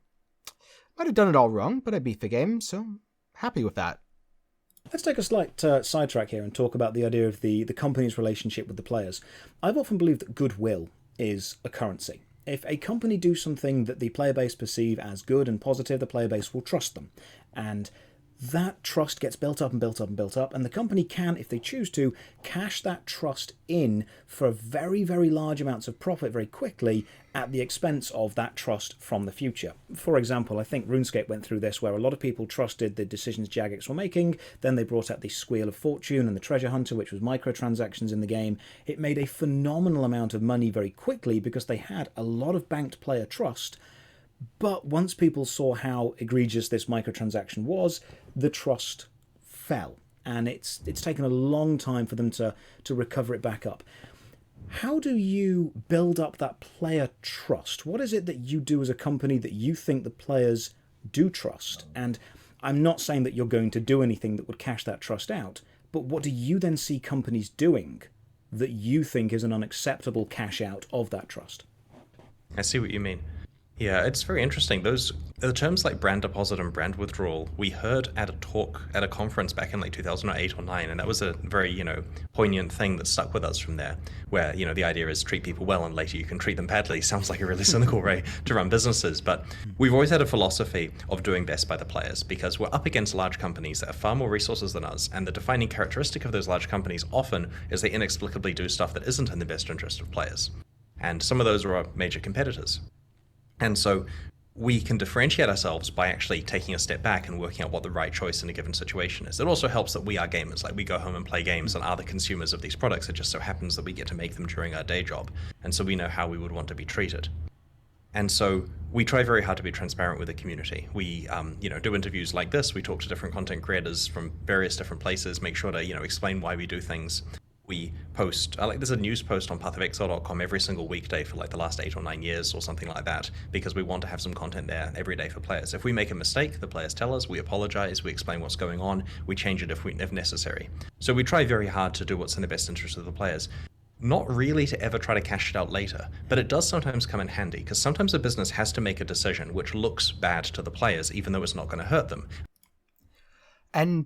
might have done it all wrong, but I beat the game, so happy with that. Let's take a slight sidetrack here and talk about the idea of the company's relationship with the players. I've often believed that goodwill is a currency. If a company do something that the player base perceive as good and positive, the player base will trust them. And that trust gets built up and built up and built up, and the company can, if they choose to, cash that trust in for very, very large amounts of profit very quickly at the expense of that trust from the future. For example, I think RuneScape went through this, where a lot of people trusted the decisions Jagex were making, then they brought out the Squeal of Fortune and the Treasure Hunter, which was microtransactions in the game. It made a phenomenal amount of money very quickly because they had a lot of banked player trust. But once people saw how egregious this microtransaction was, the trust fell. And it's taken a long time for them to recover it back up. How do you build up that player trust? What is it that you do as a company that you think the players do trust? And I'm not saying that you're going to do anything that would cash that trust out, but what do you then see companies doing that you think is an unacceptable cash out of that trust? I see what you mean. Yeah, it's very interesting. The terms like brand deposit and brand withdrawal, we heard at a talk at a conference back in like 2008 or 2009, and that was a very, poignant thing that stuck with us from there, where, the idea is treat people well and later you can treat them badly. Sounds like a really cynical way to run businesses, but we've always had a philosophy of doing best by the players because we're up against large companies that have far more resources than us, and the defining characteristic of those large companies often is they inexplicably do stuff that isn't in the best interest of players. And some of those are our major competitors. And so we can differentiate ourselves by actually taking a step back and working out what the right choice in a given situation is. It also helps that we are gamers, like we go home and play games and are the consumers of these products. It just so happens that we get to make them during our day job. And so we know how we would want to be treated. And so we try very hard to be transparent with the community. We, do interviews like this. We talk to different content creators from various different places, make sure to, explain why we do things. We post, there's a news post on pathofexile.com every single weekday for like the last 8 or 9 years or something like that, because we want to have some content there every day for players. If we make a mistake, the players tell us, we apologize, we explain what's going on, we change it if necessary. So we try very hard to do what's in the best interest of the players. Not really to ever try to cash it out later, but it does sometimes come in handy, because sometimes a business has to make a decision which looks bad to the players, even though it's not going to hurt them. And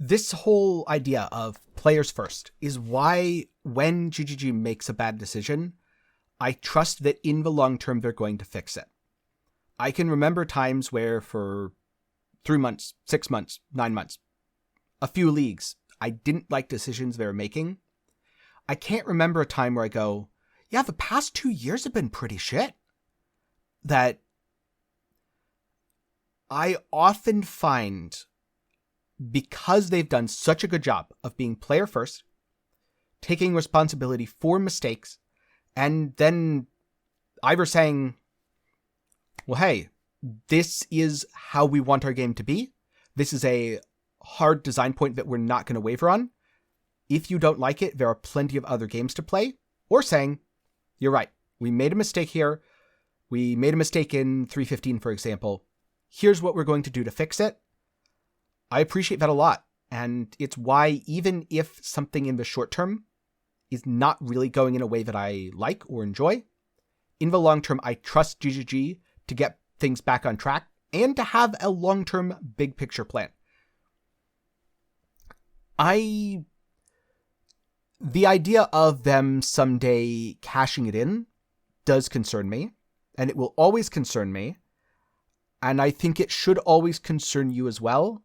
This whole idea of players first is why when GGG makes a bad decision, I trust that in the long term they're going to fix it. I can remember times where for 3 months, 6 months, 9 months, a few leagues, I didn't like decisions they were making. I can't remember a time where I go, yeah, the past 2 years have been pretty shit. That I often find, because they've done such a good job of being player first, taking responsibility for mistakes, and then either saying, well, hey, this is how we want our game to be. This is a hard design point that we're not going to waver on. If you don't like it, there are plenty of other games to play. Or saying, you're right, we made a mistake here. We made a mistake in 3.15, for example. Here's what we're going to do to fix it. I appreciate that a lot. And it's why even if something in the short term is not really going in a way that I like or enjoy, in the long term, I trust GGG to get things back on track and to have a long-term big picture plan. The idea of them someday cashing it in does concern me, and it will always concern me. And I think it should always concern you as well,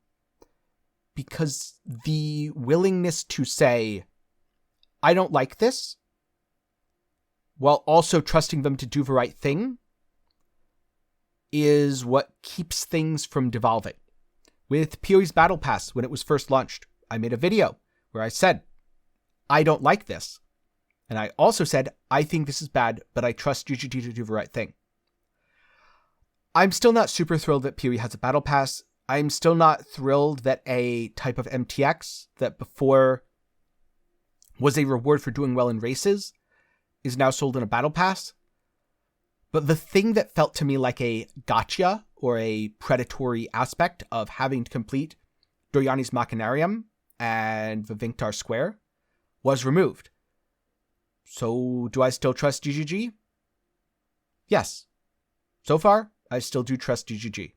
because the willingness to say, I don't like this, while also trusting them to do the right thing, is what keeps things from devolving. With PoE's Battle Pass, when it was first launched, I made a video where I said, I don't like this. And I also said, I think this is bad, but I trust GGG to do the right thing. I'm still not super thrilled that PoE has a Battle Pass. I'm still not thrilled that a type of MTX that before was a reward for doing well in races is now sold in a Battle Pass. But the thing that felt to me like a gotcha or a predatory aspect of having to complete Doriani's Machinarium and the Vinctar Square was removed. So do I still trust GGG? Yes. So far, I still do trust GGG.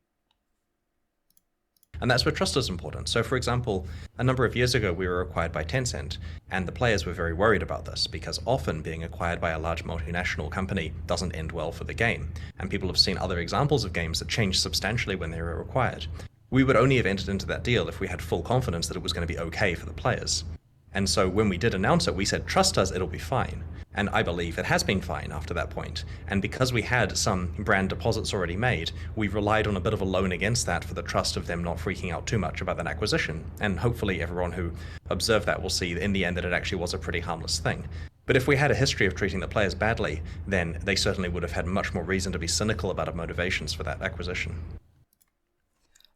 And that's where trust is important. So for example, a number of years ago we were acquired by Tencent, and the players were very worried about this, because often being acquired by a large multinational company doesn't end well for the game. And people have seen other examples of games that changed substantially when they were acquired. We would only have entered into that deal if we had full confidence that it was going to be okay for the players. And so when we did announce it, we said, trust us, it'll be fine. And I believe it has been fine after that point. And because we had some brand deposits already made, we relied on a bit of a loan against that for the trust of them not freaking out too much about that acquisition. And hopefully everyone who observed that will see in the end that it actually was a pretty harmless thing. But if we had a history of treating the players badly, then they certainly would have had much more reason to be cynical about our motivations for that acquisition.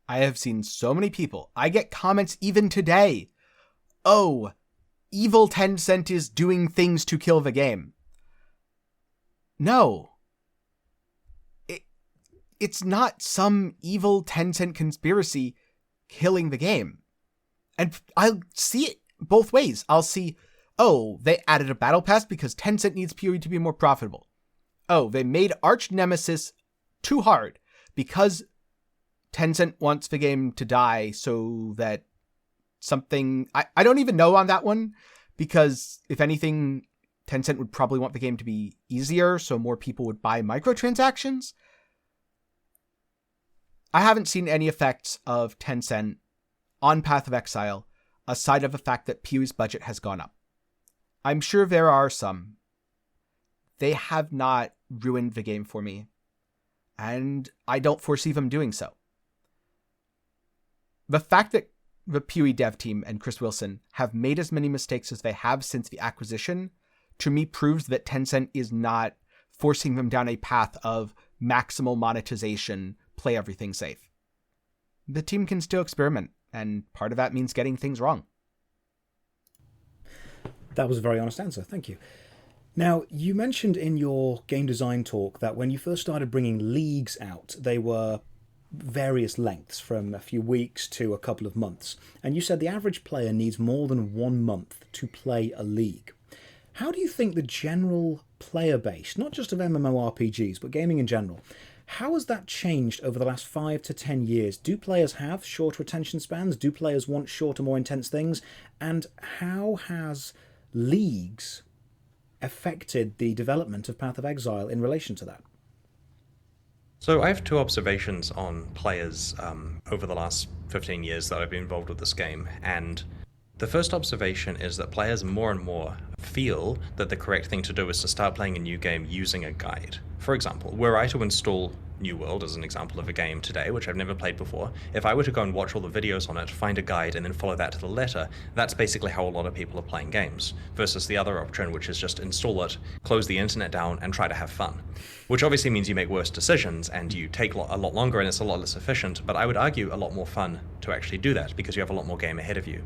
I have seen so many people. I get comments even today. Oh, evil Tencent is doing things to kill the game. No. It's not some evil Tencent conspiracy killing the game. And I'll see it both ways. I'll see, oh, they added a battle pass because Tencent needs PoE to be more profitable. Oh, they made Arch Nemesis too hard because Tencent wants the game to die so that something... I don't even know on that one, because if anything, Tencent would probably want the game to be easier so more people would buy microtransactions. I haven't seen any effects of Tencent on Path of Exile aside of the fact that PoE's budget has gone up. I'm sure there are some. They have not ruined the game for me, and I don't foresee them doing so. The fact that the PoE dev team and Chris Wilson have made as many mistakes as they have since the acquisition, to me proves that Tencent is not forcing them down a path of maximal monetization, play everything safe. The team can still experiment, and part of that means getting things wrong. That was a very honest answer, thank you. Now, you mentioned in your game design talk that when you first started bringing leagues out, they were various lengths, from a few weeks to a couple of months. And you said the average player needs more than 1 month to play a league. How do you think the general player base, not just of MMORPGs, but gaming in general, how has that changed over the last 5 to 10 years? Do players have shorter attention spans? Do players want shorter, more intense things? And how has leagues affected the development of Path of Exile in relation to that? So I have two observations on players over the last 15 years that I've been involved with this game, and the first observation is that players more and more feel that the correct thing to do is to start playing a new game using a guide. For example, were I to install New World as an example of a game today, which I've never played before, if I were to go and watch all the videos on it, find a guide, and then follow that to the letter, that's basically how a lot of people are playing games, versus the other option, which is just install it, close the internet down, and try to have fun. Which obviously means you make worse decisions, and you take a lot longer, and it's a lot less efficient, but I would argue a lot more fun to actually do that, because you have a lot more game ahead of you.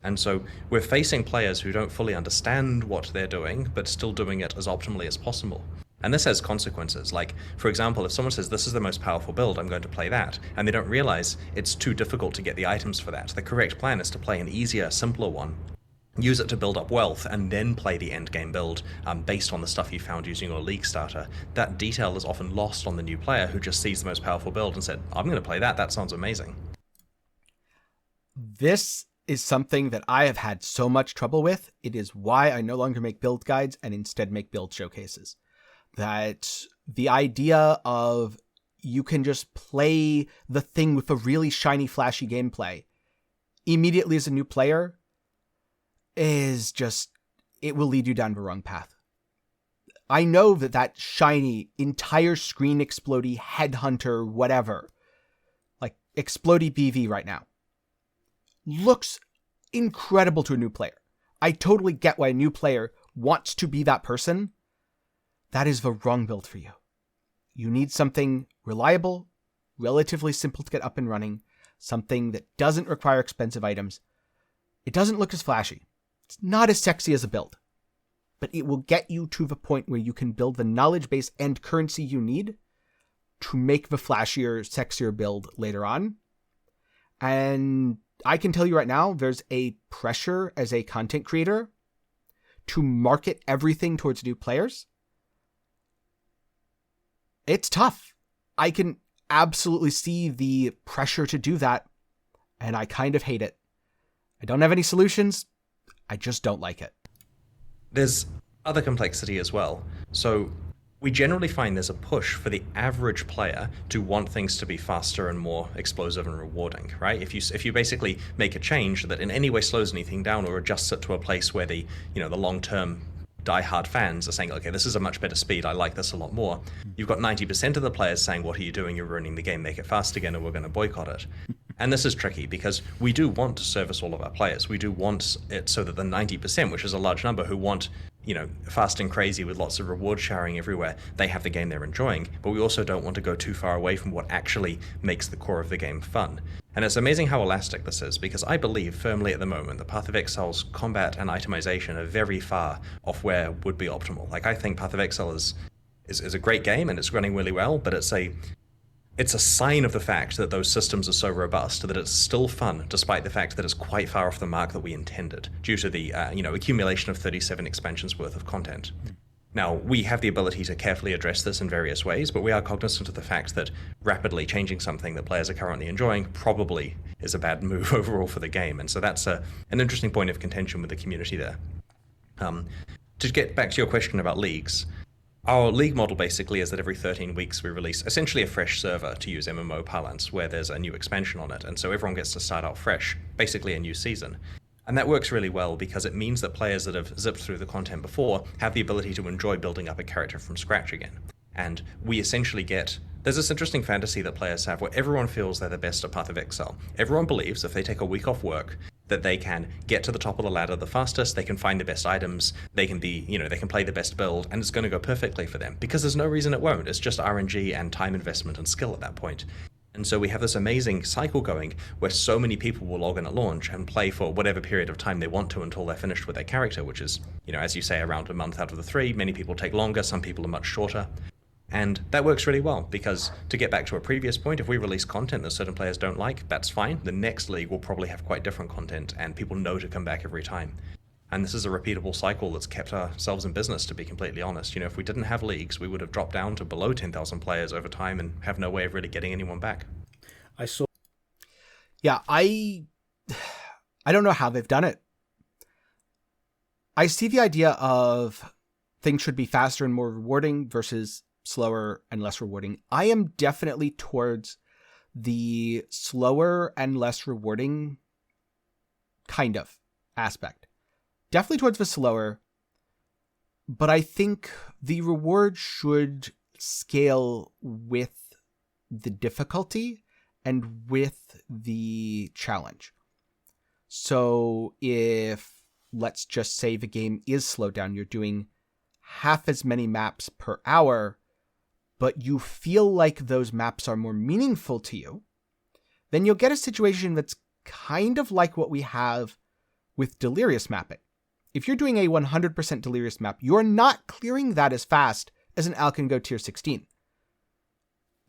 And so we're facing players who don't fully understand what they're doing, but still doing it as optimally as possible. And this has consequences. Like, for example, if someone says, this is the most powerful build, I'm going to play that, and they don't realize it's too difficult to get the items for that. The correct plan is to play an easier, simpler one, use it to build up wealth, and then play the end game build based on the stuff you found using your league starter. That detail is often lost on the new player who just sees the most powerful build and said, I'm going to play that sounds amazing. This is something that I have had so much trouble with. It is why I no longer make build guides and instead make build showcases. That the idea of you can just play the thing with a really shiny, flashy gameplay immediately as a new player is just, it will lead you down the wrong path. I know that shiny, entire screen explodey, headhunter, whatever, like explodey BV right now, looks incredible to a new player. I totally get why a new player wants to be that person. That is the wrong build for you. You need something reliable, relatively simple to get up and running, something that doesn't require expensive items. It doesn't look as flashy. It's not as sexy as a build, but it will get you to the point where you can build the knowledge base and currency you need to make the flashier, sexier build later on. And I can tell you right now, there's a pressure as a content creator to market everything towards new players. It's tough. I can absolutely see the pressure to do that, and I kind of hate it. I don't have any solutions. I just don't like it. There's other complexity as well. So we generally find there's a push for the average player to want things to be faster and more explosive and rewarding, right? If you basically make a change that in any way slows anything down or adjusts it to a place where the long-term die-hard fans are saying, okay, this is a much better speed, I like this a lot more. You've got 90% of the players saying, what are you doing? You're ruining the game, make it fast again, or we're going to boycott it. And this is tricky because we do want to service all of our players. We do want it so that the 90%, which is a large number, who want fast and crazy with lots of reward sharing everywhere, they have the game they're enjoying, but we also don't want to go too far away from what actually makes the core of the game fun. And it's amazing how elastic this is, because I believe firmly at the moment that Path of Exile's combat and itemization are very far off where would be optimal. Like, I think Path of Exile is a great game and it's running really well, but it's a sign of the fact that those systems are so robust that it's still fun, despite the fact that it's quite far off the mark that we intended, due to the accumulation of 37 expansions worth of content. Now, we have the ability to carefully address this in various ways, but we are cognizant of the fact that rapidly changing something that players are currently enjoying probably is a bad move overall for the game, and so that's an interesting point of contention with the community there. To get back to your question about leagues, our league model basically is that every 13 weeks we release essentially a fresh server, to use MMO parlance, where there's a new expansion on it, and so everyone gets to start out fresh, basically a new season. And that works really well because it means that players that have zipped through the content before have the ability to enjoy building up a character from scratch again. And we essentially there's this interesting fantasy that players have where everyone feels they're the best at Path of Exile. Everyone believes if they take a week off work, that they can get to the top of the ladder the fastest, they can find the best items, they can they can play the best build, and it's going to go perfectly for them. Because there's no reason it won't. It's just RNG and time investment and skill at that point. And so we have this amazing cycle going where so many people will log in at launch and play for whatever period of time they want to until they're finished with their character, which is, as you say, around a month out of the 3. Many people take longer, some people are much shorter. And that works really well because, to get back to a previous point, if we release content that certain players don't like, that's fine. The next league will probably have quite different content and people know to come back every time. And this is a repeatable cycle that's kept ourselves in business, to be completely honest. If we didn't have leagues, we would have dropped down to below 10,000 players over time and have no way of really getting anyone back. Yeah, I don't know how they've done it. I see the idea of things should be faster and more rewarding versus slower and less rewarding. I am definitely towards the slower and less rewarding kind of aspect. Definitely towards the slower, but I think the reward should scale with the difficulty and with the challenge. So if, let's just say the game is slowed down, you're doing half as many maps per hour, but you feel like those maps are more meaningful to you, then you'll get a situation that's kind of like what we have with delirious mapping. If you're doing a 100% delirious map, you're not clearing that as fast as an Alkin Go tier 16.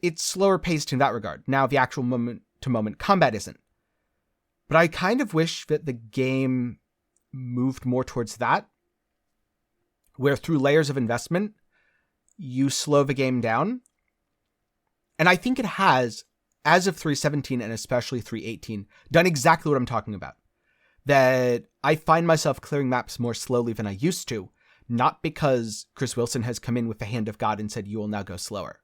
It's slower paced in that regard. Now, the actual moment-to-moment combat isn't. But I kind of wish that the game moved more towards that, where through layers of investment, you slow the game down. And I think it has, as of 3.17 and especially 3.18, done exactly what I'm talking about. That I find myself clearing maps more slowly than I used to, not because Chris Wilson has come in with the hand of God and said, you will now go slower,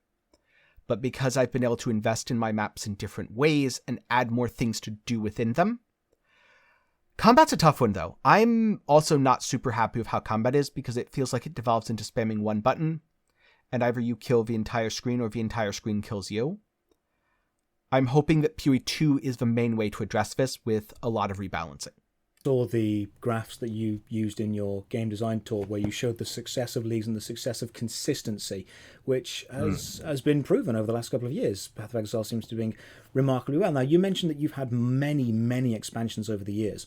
but because I've been able to invest in my maps in different ways and add more things to do within them. Combat's a tough one, though. I'm also not super happy with how combat is, because it feels like it devolves into spamming one button, and either you kill the entire screen or the entire screen kills you. I'm hoping that PoE 2 is the main way to address this, with a lot of rebalancing. Saw the graphs that you used in your game design tour where you showed the success of leagues and the success of consistency, which has been proven over the last couple of years. Path of Exile seems to be doing remarkably well. Now, you mentioned that you've had many expansions over the years,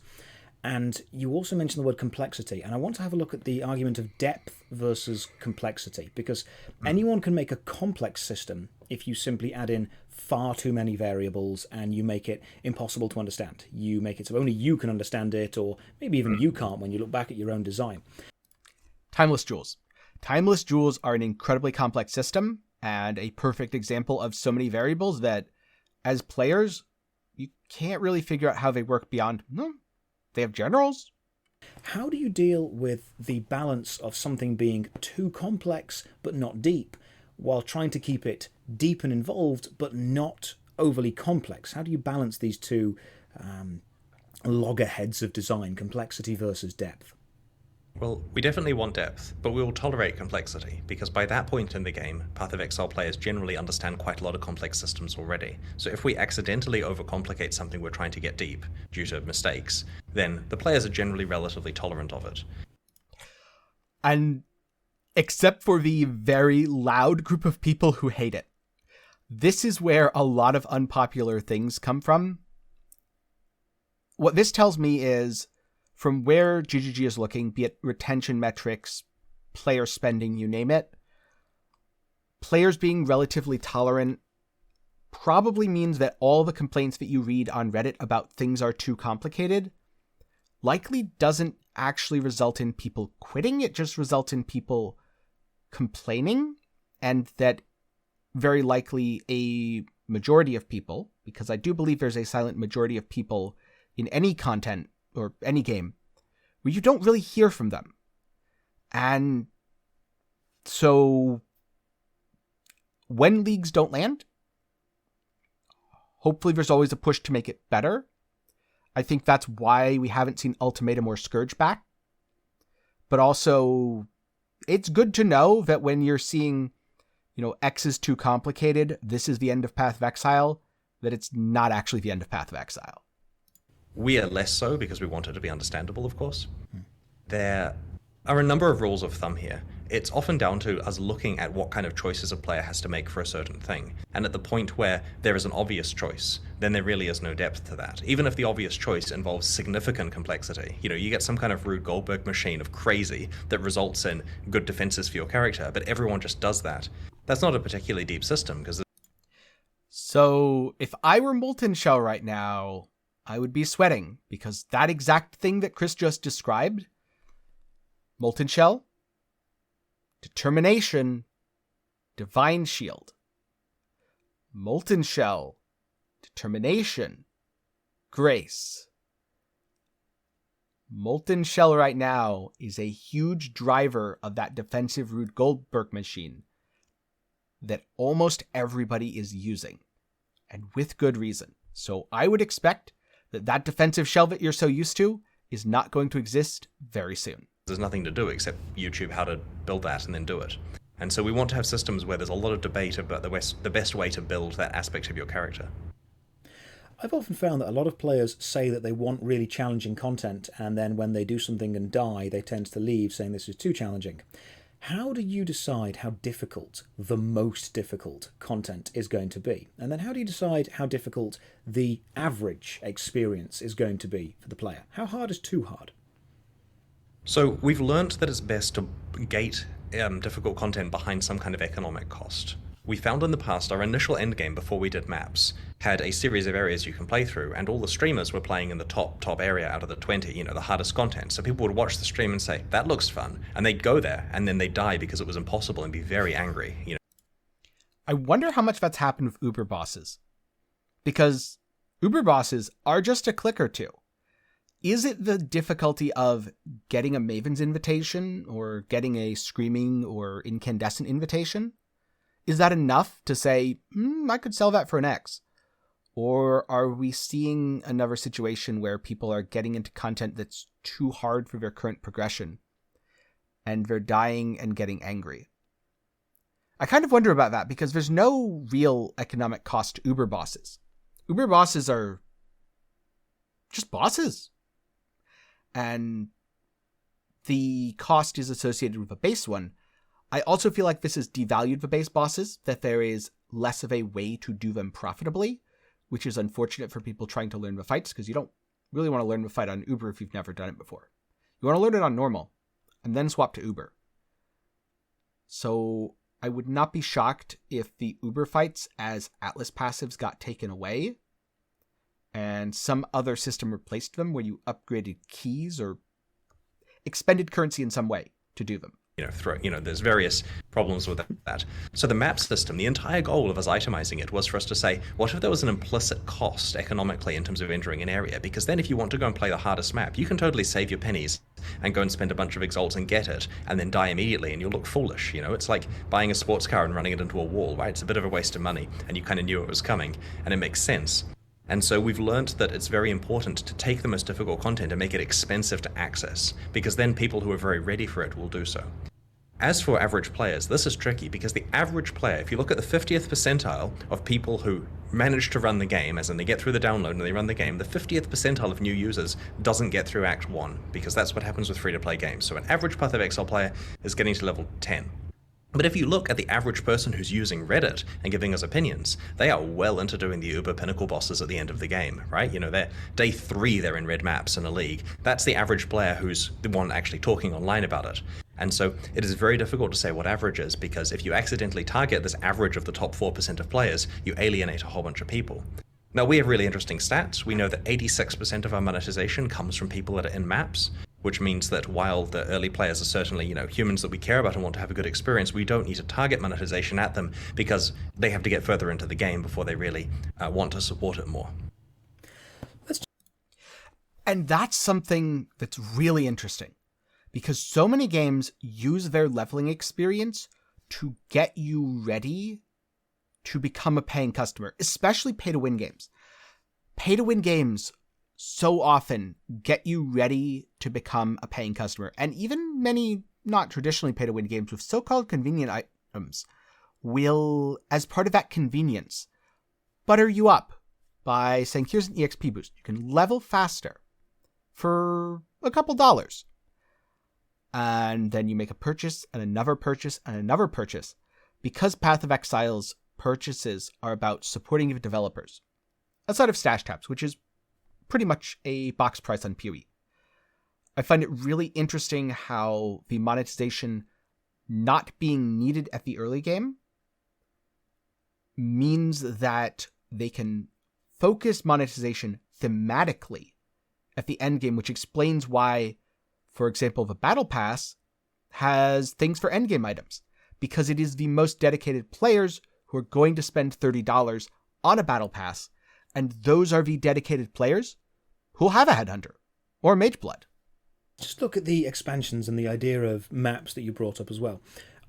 and you also mentioned the word complexity, and I want to have a look at the argument of depth versus complexity, because anyone can make a complex system if you simply add in far too many variables and you make it impossible to understand. You make it so only you can understand it, or maybe even you can't when you look back at your own design. Timeless Jewels. Timeless Jewels are an incredibly complex system and a perfect example of so many variables that, as players, you can't really figure out how they work beyond, they have generals. How do you deal with the balance of something being too complex but not deep, while trying to keep it deep and involved but not overly complex? How do you balance these two loggerheads of design, complexity versus depth? Well, we definitely want depth, but we will tolerate complexity, because by that point in the game, Path of Exile players generally understand quite a lot of complex systems already. So if we accidentally overcomplicate something we're trying to get deep due to mistakes, then the players are generally relatively tolerant of it. And except for the very loud group of people who hate it, this is where a lot of unpopular things come from. What this tells me is, from where GGG is looking, be it retention metrics, player spending, you name it, players being relatively tolerant probably means that all the complaints that you read on Reddit about things are too complicated likely doesn't actually result in people quitting. It just results in people complaining, and that very likely a majority of people, because I do believe there's a silent majority of people in any content or any game where you don't really hear from them. And so when leagues don't land, hopefully there's always a push to make it better. I think that's why we haven't seen Ultimatum or Scourge back. But also, it's good to know that when you're seeing, X is too complicated, this is the end of Path of Exile, that it's not actually the end of Path of Exile. We are less so, because we want it to be understandable, of course. There are a number of rules of thumb here. It's often down to us looking at what kind of choices a player has to make for a certain thing. And at the point where there is an obvious choice, then there really is no depth to that. Even if the obvious choice involves significant complexity. You get some kind of Rube Goldberg machine of crazy that results in good defenses for your character, but everyone just does that. That's not a particularly deep system, because... So, if I were Molten Shell right now, I would be sweating, because that exact thing that Chris just described Molten Shell, Determination, Divine Shield. Molten Shell, Determination, Grace. Molten Shell right now is a huge driver of that defensive Rube Goldberg machine that almost everybody is using, and with good reason. So I would expect that defensive shell that you're so used to is not going to exist very soon. There's nothing to do except YouTube how to build that and then do it. And so we want to have systems where there's a lot of debate about the best way to build that aspect of your character. I've often found that a lot of players say that they want really challenging content, and then when they do something and die, they tend to leave saying this is too challenging. How do you decide how difficult the most difficult content is going to be? And then how do you decide how difficult the average experience is going to be for the player? How hard is too hard? So we've learned that it's best to gate difficult content behind some kind of economic cost. We found in the past our initial endgame before we did maps had a series of areas you can play through, and all the streamers were playing in the top area out of the 20, the hardest content. So people would watch the stream and say, that looks fun, and they'd go there, and then they'd die because it was impossible and be very angry. I wonder how much that's happened with Uber bosses. Because Uber bosses are just a click or two. Is it the difficulty of getting a Maven's invitation, or getting a Screaming or Incandescent invitation? Is that enough to say, I could sell that for an X? Or are we seeing another situation where people are getting into content that's too hard for their current progression, and they're dying and getting angry? I kind of wonder about that, because there's no real economic cost to Uber bosses. Uber bosses are just bosses. And the cost is associated with a base one. I also feel like this has devalued the base bosses, that there is less of a way to do them profitably, which is unfortunate for people trying to learn the fights, because you don't really want to learn the fight on Uber if you've never done it before. You want to learn it on normal, and then swap to Uber. So I would not be shocked if the Uber fights as Atlas passives got taken away, and some other system replaced them where you upgraded keys or expended currency in some way to do them. There's various problems with that. So the map system, the entire goal of us itemizing it was for us to say, what if there was an implicit cost economically in terms of entering an area? Because then if you want to go and play the hardest map, you can totally save your pennies and go and spend a bunch of exalts and get it, and then die immediately, and you'll look foolish. It's like buying a sports car and running it into a wall, right? It's a bit of a waste of money, and you kind of knew it was coming, and it makes sense. And so we've learned that it's very important to take the most difficult content and make it expensive to access, because then people who are very ready for it will do so. As for average players, this is tricky, because the average player, if you look at the 50th percentile of people who manage to run the game, as in they get through the download and they run the game, the 50th percentile of new users doesn't get through Act 1, because that's what happens with free-to-play games. So an average Path of Exile player is getting to level 10. But if you look at the average person who's using Reddit and giving us opinions, they are well into doing the Uber pinnacle bosses at the end of the game, right? They're day 3, they're in red maps in a league. That's the average player who's the one actually talking online about it. And so it is very difficult to say what average is, because if you accidentally target this average of the top 4% of players, you alienate a whole bunch of people. Now, we have really interesting stats. We know that 86% of our monetization comes from people that are in maps, which means that while the early players are certainly, humans that we care about and want to have a good experience, we don't need to target monetization at them, because they have to get further into the game before they really want to support it more. And that's something that's really interesting, because so many games use their leveling experience to get you ready to become a paying customer, especially pay-to-win games. Pay-to-win games so often get you ready to become a paying customer. And even many not traditionally pay-to-win games with so-called convenient items will, as part of that convenience, butter you up by saying, here's an EXP boost. You can level faster for a couple dollars. And then you make a purchase and another purchase and another purchase, because Path of Exile's purchases are about supporting your developers, outside of stash tabs, which is pretty much a box price on PoE. I find it really interesting how the monetization not being needed at the early game means that they can focus monetization thematically at the end game, which explains why, for example, the Battle Pass has things for endgame items, because it is the most dedicated players who are going to spend $30 on a battle pass, and those are the dedicated players who'll have a headhunter or a mageblood. Just look at the expansions and the idea of maps that you brought up as well.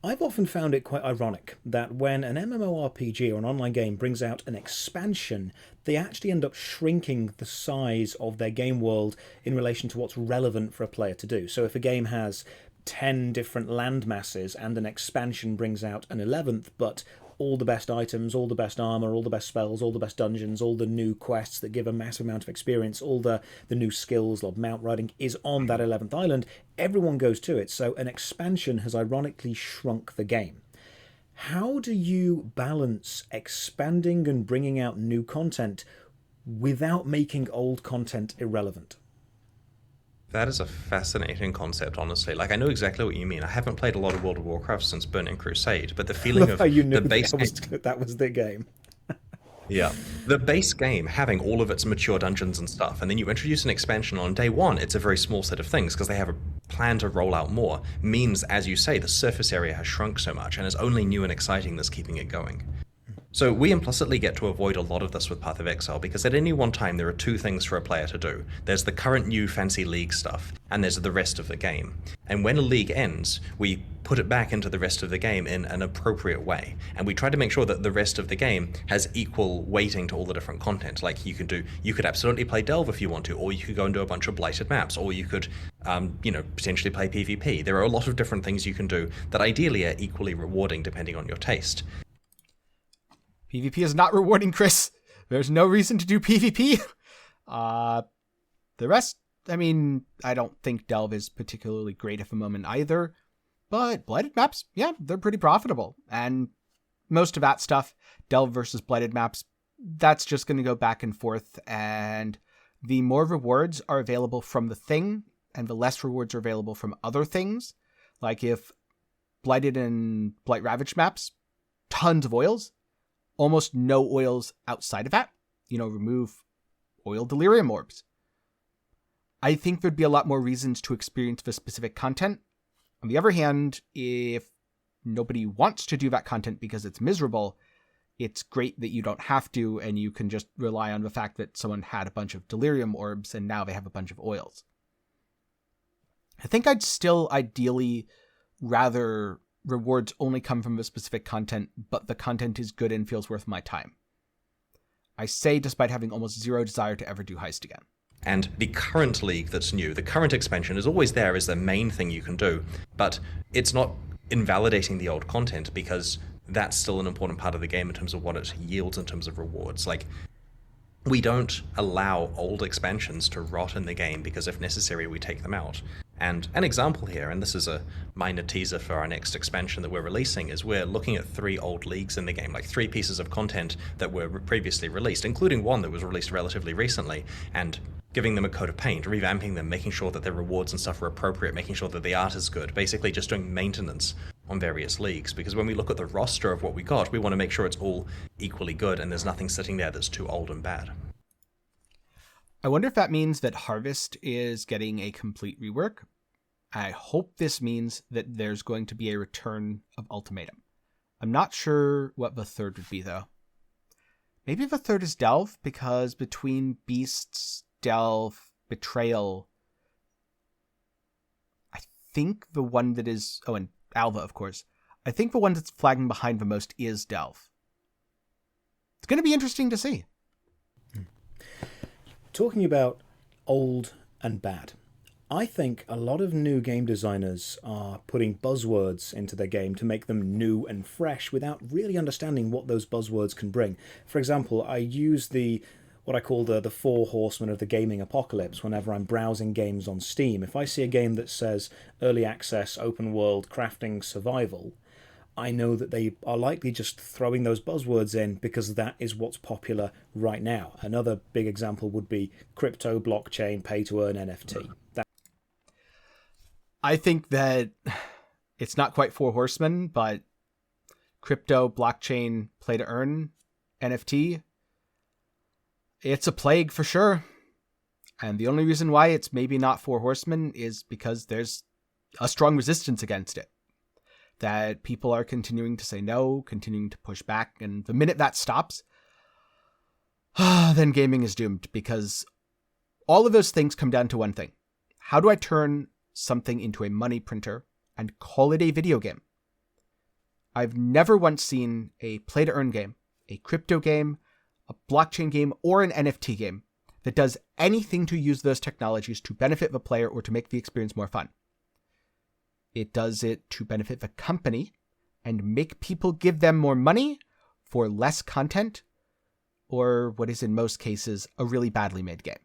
I've often found it quite ironic that when an MMORPG or an online game brings out an expansion, they actually end up shrinking the size of their game world in relation to what's relevant for a player to do. So if a game has 10 different land masses and an expansion brings out an 11th, but all the best items, all the best armor, all the best spells, all the best dungeons, all the new quests that give a massive amount of experience, all the new skills of mount riding is on that 11th island, everyone goes to it. So an expansion has ironically shrunk the game. How do you balance expanding and bringing out new content without making old content irrelevant? That is a fascinating concept, honestly. Like, I know exactly what you mean. I haven't played a lot of World of Warcraft since Burning Crusade, but the feeling of you knew the base that was the game. Yeah. The base game having all of its mature dungeons and stuff, and then you introduce an expansion on day one, it's a very small set of things because they have a plan to roll out more, means, as you say, the surface area has shrunk so much, and it's only new and exciting that's keeping it going. So we implicitly get to avoid a lot of this with Path of Exile, because at any one time there are two things for a player to do. There's the current new fancy league stuff, and there's the rest of the game. And when a league ends, we put it back into the rest of the game in an appropriate way. And we try to make sure that the rest of the game has equal weighting to all the different content. Like you could absolutely play Delve if you want to, or you could go and do a bunch of blighted maps, or you could, potentially play PvP. There are a lot of different things you can do that ideally are equally rewarding depending on your taste. PvP is not rewarding, Chris. There's no reason to do PvP. The rest, I mean, I don't think Delve is particularly great at the moment either. But Blighted maps, yeah, they're pretty profitable. And most of that stuff, Delve versus Blighted maps, that's just going to go back and forth. And the more rewards are available from the thing, and the less rewards are available from other things. Like if Blighted and Blight Ravaged maps, tons of oils, almost no oils outside of that. Remove oil delirium orbs. I think there'd be a lot more reasons to experience the specific content. On the other hand, if nobody wants to do that content because it's miserable, it's great that you don't have to, and you can just rely on the fact that someone had a bunch of delirium orbs and now they have a bunch of oils. I think I'd still ideally rather rewards only come from the specific content, but the content is good and feels worth my time. I say despite having almost zero desire to ever do Heist again. And the current league that's new, the current expansion is always there as the main thing you can do, but it's not invalidating the old content because that's still an important part of the game in terms of what it yields in terms of rewards. Like, we don't allow old expansions to rot in the game because if necessary we take them out. And an example here, and this is a minor teaser for our next expansion that we're releasing, is we're looking at 3 old leagues in the game, like 3 pieces of content that were previously released, including one that was released relatively recently, and giving them a coat of paint, revamping them, making sure that their rewards and stuff are appropriate, making sure that the art is good, basically just doing maintenance on various leagues. Because when we look at the roster of what we got, we want to make sure it's all equally good and there's nothing sitting there that's too old and bad. I wonder if that means that Harvest is getting a complete rework. I hope this means that there's going to be a return of Ultimatum. I'm not sure what the third would be, though. Maybe the third is Delve, because between Beasts, Delve, Betrayal, I think the one that is... Oh, and Alva, of course. I think the one that's flagging behind the most is Delve. It's going to be interesting to see. Talking about old and bad, I think a lot of new game designers are putting buzzwords into their game to make them new and fresh without really understanding what those buzzwords can bring. For example, I use what I call the 4 horsemen of the gaming apocalypse whenever I'm browsing games on Steam. If I see a game that says early access, open world, crafting, survival, I know that they are likely just throwing those buzzwords in because that is what's popular right now. Another big example would be crypto, blockchain, pay-to-earn, NFT. I think that it's not quite 4 horsemen, but crypto, blockchain, play-to-earn, NFT, it's a plague for sure. And the only reason why it's maybe not 4 horsemen is because there's a strong resistance against it. That people are continuing to say no, continuing to push back, and the minute that stops, then gaming is doomed, because all of those things come down to one thing. How do I turn something into a money printer and call it a video game? I've never once seen a play-to-earn game, a crypto game, a blockchain game, or an NFT game that does anything to use those technologies to benefit the player or to make the experience more fun. It does it to benefit the company and make people give them more money for less content, or what is in most cases a really badly made game.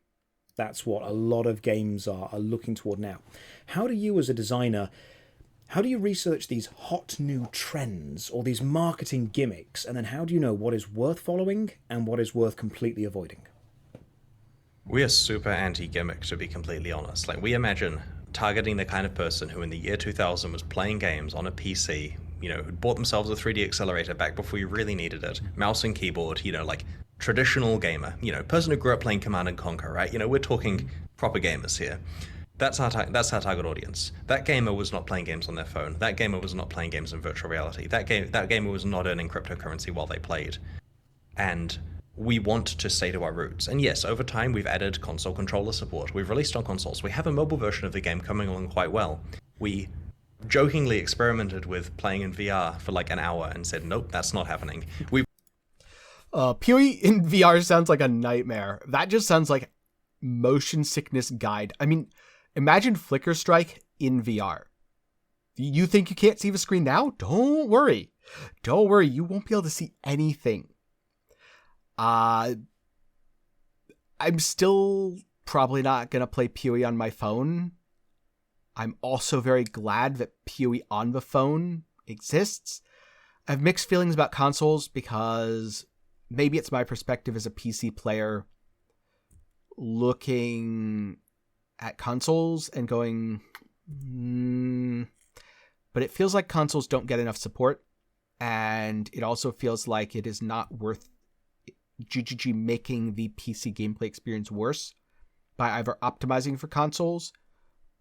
That's what a lot of games are looking toward now. How do you as a designer, how do you research these hot new trends or these marketing gimmicks, and then how do you know what is worth following and what is worth completely avoiding? We are super anti-gimmick, to be completely honest. Like, we imagine targeting the kind of person who in the year 2000 was playing games on a PC, who'd bought themselves a 3D accelerator back before you really needed it, mouse and keyboard, like traditional gamer, person who grew up playing Command and Conquer, right? We're talking proper gamers here. That's our target audience. That gamer was not playing games on their phone. That gamer was not playing games in virtual reality. That gamer was not earning cryptocurrency while they played. And we want to stay to our roots. And yes, over time we've added console controller support. We've released on consoles. We have a mobile version of the game coming along quite well. We jokingly experimented with playing in VR for like an hour and said, nope, that's not happening. PoE in VR sounds like a nightmare. That just sounds like motion sickness guide. I mean, imagine Flicker Strike in VR. You think you can't see the screen now? Don't worry. Don't worry. You won't be able to see anything. I'm still probably not going to play PoE on my phone. I'm also very glad that PoE on the phone exists. I have mixed feelings about consoles because maybe it's my perspective as a PC player looking at consoles and going, but it feels like consoles don't get enough support. And it also feels like it is not worth GGG making the PC gameplay experience worse by either optimizing for consoles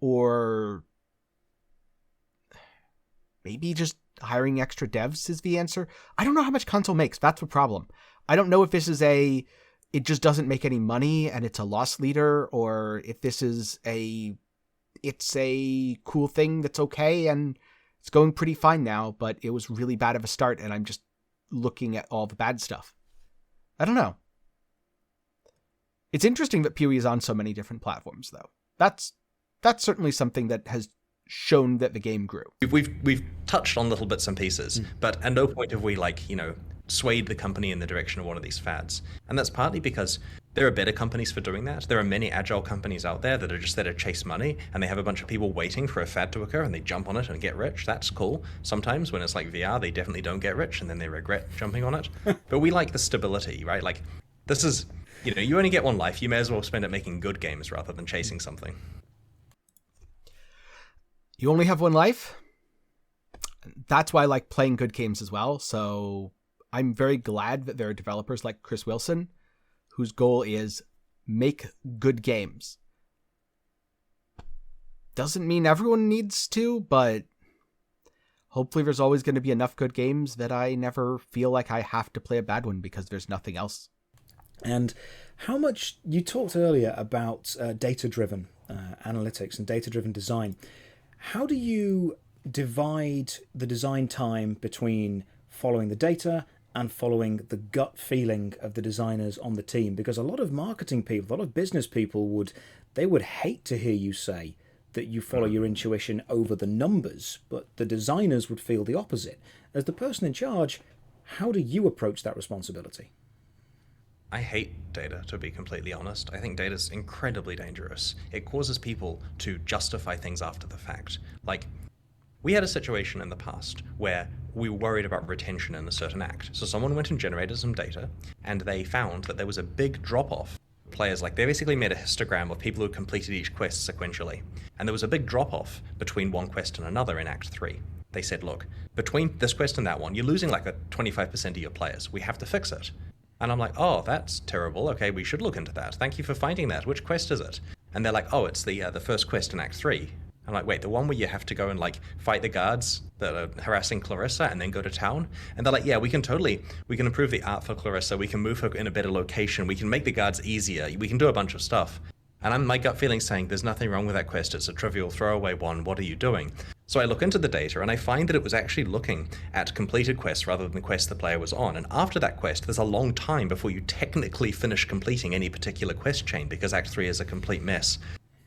or maybe just hiring extra devs is the answer. I don't know how much console makes. That's the problem. I don't know if this is it just doesn't make any money and it's a loss leader, or if this is it's a cool thing that's okay and it's going pretty fine now, but it was really bad of a start and I'm just looking at all the bad stuff. I don't know. It's interesting that PoE is on so many different platforms, though. That's certainly something that has shown that the game grew. We've touched on little bits and pieces, but at no point have we swayed the company in the direction of one of these fads. And that's partly because there are better companies for doing that. There are many agile companies out there that are just there to chase money, and they have a bunch of people waiting for a fad to occur, and they jump on it and get rich. That's cool. Sometimes when it's like VR, they definitely don't get rich, and then they regret jumping on it. But we like the stability, right? Like, this is, you only get one life. You may as well spend it making good games rather than chasing something. You only have one life? That's why I like playing good games as well. So I'm very glad that there are developers like Chris Wilson, whose goal is make good games. Doesn't mean everyone needs to, but hopefully there's always going to be enough good games that I never feel like I have to play a bad one because there's nothing else. And how much, you talked earlier about data-driven analytics and data-driven design. How do you divide the design time between following the data and following the gut feeling of the designers on the team? Because a lot of marketing people, a lot of business people would hate to hear you say that you follow your intuition over the numbers, but the designers would feel the opposite. As the person in charge, how do you approach that responsibility? I hate data, to be completely honest. I think data's incredibly dangerous. It causes people to justify things after the fact. Like, we had a situation in the past where we were worried about retention in a certain act. So someone went and generated some data, and they found that there was a big drop-off. Players, they basically made a histogram of people who completed each quest sequentially. And there was a big drop-off between one quest and another in Act 3. They said, look, between this quest and that one, you're losing 25% of your players. We have to fix it. And I'm like, oh, that's terrible. Okay, we should look into that. Thank you for finding that. Which quest is it? And they're like, oh, it's the first quest in Act 3. I'm like, wait, the one where you have to go and like fight the guards that are harassing Clarissa and then go to town? And they're like, yeah, we can improve the art for Clarissa, we can move her in a better location, we can make the guards easier, we can do a bunch of stuff. And my gut feeling saying, there's nothing wrong with that quest, it's a trivial throwaway one, what are you doing? So I look into the data and I find that it was actually looking at completed quests rather than the quest the player was on. And after that quest, there's a long time before you technically finish completing any particular quest chain, because Act 3 is a complete mess.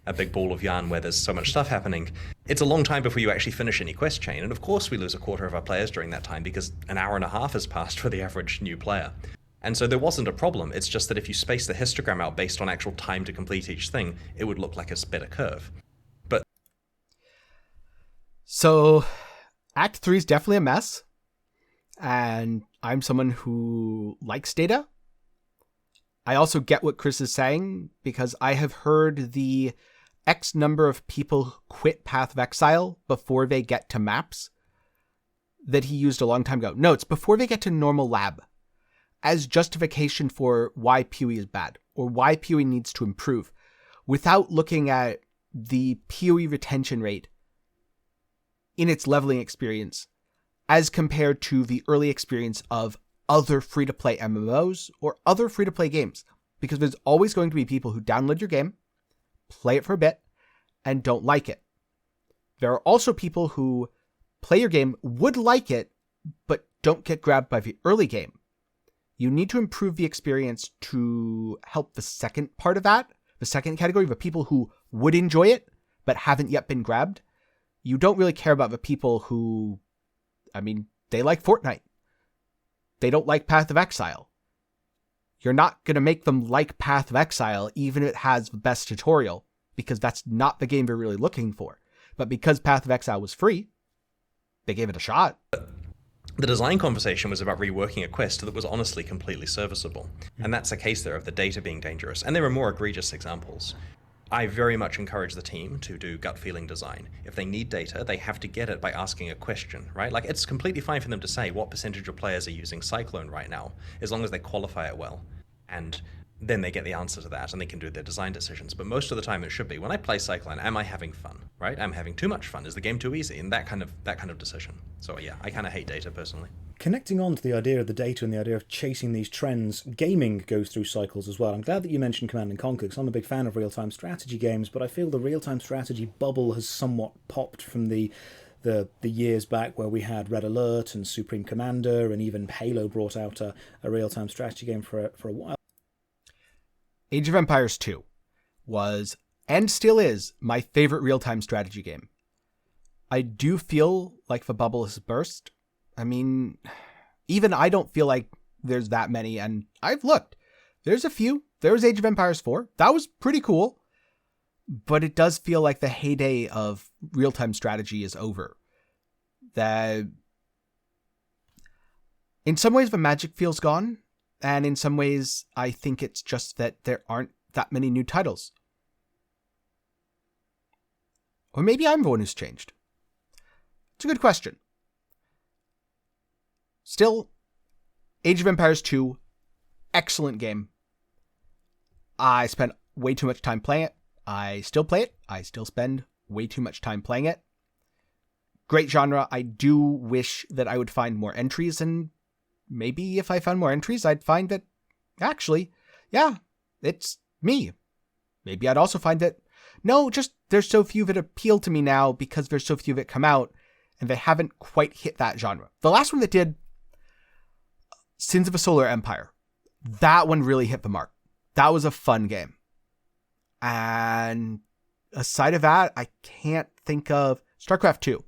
A big ball of yarn where there's so much stuff happening. It's a long time before you actually finish any quest chain, and of course we lose a quarter of our players during that time because an hour and a half has passed for the average new player. And so there wasn't a problem, it's just that if you space the histogram out based on actual time to complete each thing, it would look like a better curve. But so Act 3 is definitely a mess, and I'm someone who likes data. I also get what Chris is saying, because I have heard the X number of people quit Path of Exile before they get to maps that he used a long time ago. No, it's before they get to normal lab, as justification for why PoE is bad or why PoE needs to improve, without looking at the PoE retention rate in its leveling experience as compared to the early experience of other free-to-play MMOs or other free-to-play games. Because there's always going to be people who download your game, play it for a bit, and don't like it. There are also people who play your game, would like it, but don't get grabbed by the early game. You need to improve the experience to help the second part of that, the second category, the people who would enjoy it, but haven't yet been grabbed. You don't really care about the people who, they like Fortnite. They don't like Path of Exile. You're not going to make them like Path of Exile, even if it has the best tutorial, because that's not the game they're really looking for. But because Path of Exile was free, they gave it a shot. The design conversation was about reworking a quest that was honestly completely serviceable. And that's a case there of the data being dangerous. And there are more egregious examples. I very much encourage the team to do gut feeling design. If they need data, they have to get it by asking a question, right? Like, it's completely fine for them to say what percentage of players are using Cyclone right now, as long as they qualify it well. And then they get the answer to that and they can do their design decisions. But most of the time it should be, when I play Cyclone, am I having fun, right? I'm having too much fun. Is the game too easy? And that kind of decision. So yeah, I kind of hate data personally. Connecting on to the idea of the data and the idea of chasing these trends, gaming goes through cycles as well. I'm glad that you mentioned Command & Conquer, because I'm a big fan of real-time strategy games, but I feel the real-time strategy bubble has somewhat popped from the years back where we had Red Alert and Supreme Commander, and even Halo brought out a real-time strategy game for a while. Age of Empires 2 was, and still is, my favorite real-time strategy game. I do feel like the bubble has burst. Even I don't feel like there's that many, and I've looked. There's a few. There was Age of Empires 4. That was pretty cool. But it does feel like the heyday of real-time strategy is over. That in some ways the magic feels gone, and in some ways I think it's just that there aren't that many new titles. Or maybe I'm the one who's changed. It's a good question. Still, Age of Empires 2, excellent game. I spent way too much time playing it. I still play it. I still spend way too much time playing it. Great genre. I do wish that I would find more entries, and maybe if I found more entries, I'd find that, actually, yeah, it's me. Maybe I'd also find that, no, just there's so few that appeal to me now because there's so few that come out, and they haven't quite hit that genre. The last one that did, Sins of a Solar Empire, that one really hit the mark. That was a fun game. And aside of that, I can't think of StarCraft 2.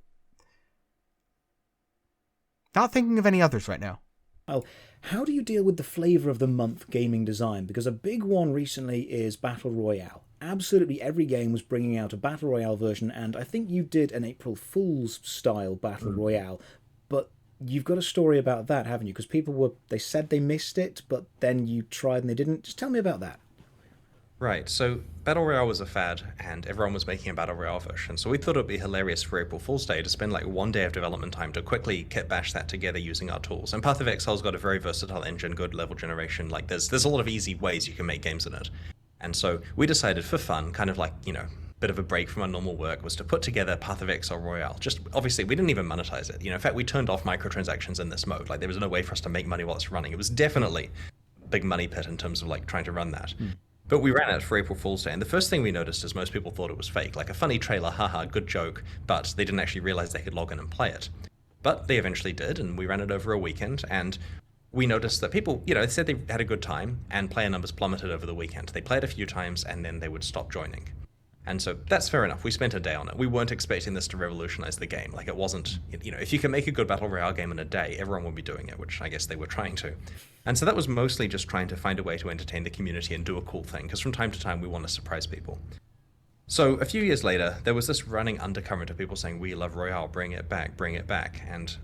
Not thinking of any others right now. Well, how do you deal with the flavour of the month gaming design? Because a big one recently is Battle Royale. Absolutely every game was bringing out a Battle Royale version, and I think you did an April Fool's style Battle Royale, but you've got a story about that, haven't you? Because they said they missed it, but then you tried and they didn't. Just tell me about that. Right, so Battle Royale was a fad, and everyone was making a Battle Royale version, so we thought it would be hilarious for April Fool's Day to spend like one day of development time to quickly kit bash that together using our tools. And Path of Exile's got a very versatile engine, good level generation, like there's a lot of easy ways you can make games in it. And so we decided for fun, kind of like, bit of a break from our normal work was to put together Path of Exile Royale. Just obviously, we didn't even monetize it. In fact, we turned off microtransactions in this mode. Like, there was no way for us to make money while it's running. It was definitely a big money pit in terms of like trying to run that. But we ran it for April Fool's Day, and the first thing we noticed is most people thought it was fake, like a funny trailer, haha, good joke, but they didn't actually realize they could log in and play it. But they eventually did, and we ran it over a weekend, and we noticed that people, they said they had a good time, and player numbers plummeted over the weekend. They played a few times, and then they would stop joining. And so that's fair enough. We spent a day on it. We weren't expecting this to revolutionize the game. Like, it wasn't, if you can make a good Battle Royale game in a day, everyone would be doing it, which I guess they were trying to. And so that was mostly just trying to find a way to entertain the community and do a cool thing, because from time to time we want to surprise people. So a few years later, there was this running undercurrent of people saying, we love Royale, bring it back. And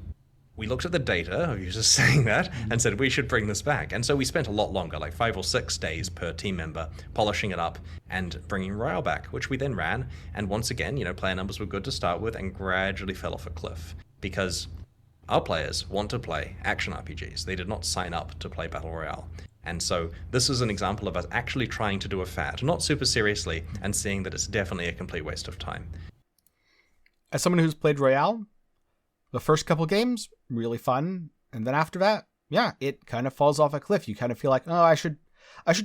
we looked at the data of users saying that and said we should bring this back. And so we spent a lot longer, like 5 or 6 days per team member, polishing it up and bringing Royale back, which we then ran. And once again, player numbers were good to start with and gradually fell off a cliff because our players want to play action RPGs. They did not sign up to play Battle Royale. And so this is an example of us actually trying to do a fad, not super seriously, and seeing that it's definitely a complete waste of time. As someone who's played Royale, the first couple games, really fun. And then after that, yeah, it kind of falls off a cliff. You kind of feel like, oh, I should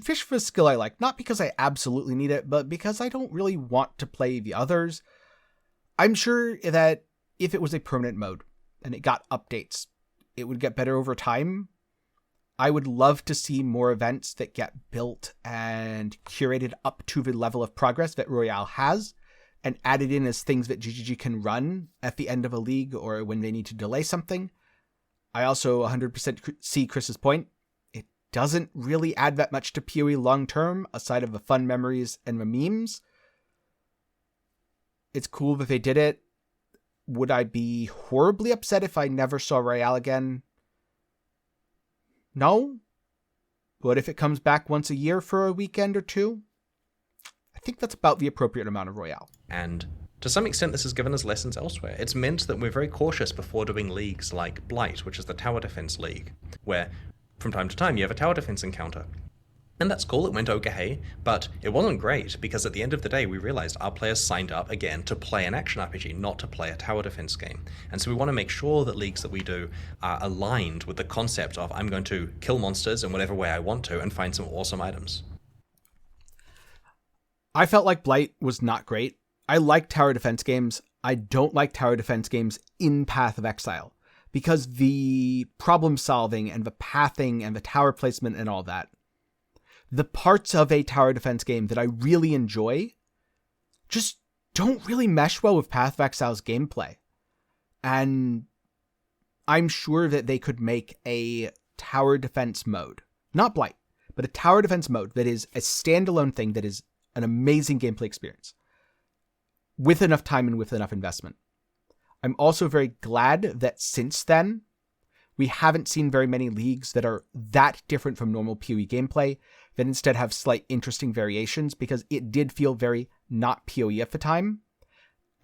fish for a skill I like. Not because I absolutely need it, but because I don't really want to play the others. I'm sure that if it was a permanent mode and it got updates, it would get better over time. I would love to see more events that get built and curated up to the level of progress that Royale has, and added in as things that GGG can run at the end of a league or when they need to delay something. I also 100% see Chris's point. It doesn't really add that much to PoE long term, aside of the fun memories and the memes. It's cool that they did it. Would I be horribly upset if I never saw Royale again? No. But if it comes back once a year for a weekend or two, I think that's about the appropriate amount of Royale. And to some extent, this has given us lessons elsewhere. It's meant that we're very cautious before doing leagues like Blight, which is the Tower Defense League, where from time to time you have a tower defense encounter. And that's cool, it went okay, but it wasn't great because at the end of the day we realized our players signed up again to play an action RPG, not to play a tower defense game. And so we want to make sure that leagues that we do are aligned with the concept of I'm going to kill monsters in whatever way I want to and find some awesome items. I felt like Blight was not great. I like tower defense games. I don't like tower defense games in Path of Exile because the problem solving and the pathing and the tower placement and all that, the parts of a tower defense game that I really enjoy just don't really mesh well with Path of Exile's gameplay. And I'm sure that they could make a tower defense mode, not Blight, but a tower defense mode that is a standalone thing that is an amazing gameplay experience with enough time and with enough investment. I'm also very glad that since then, we haven't seen very many leagues that are that different from normal PoE gameplay, that instead have slight interesting variations, because it did feel very not PoE at the time.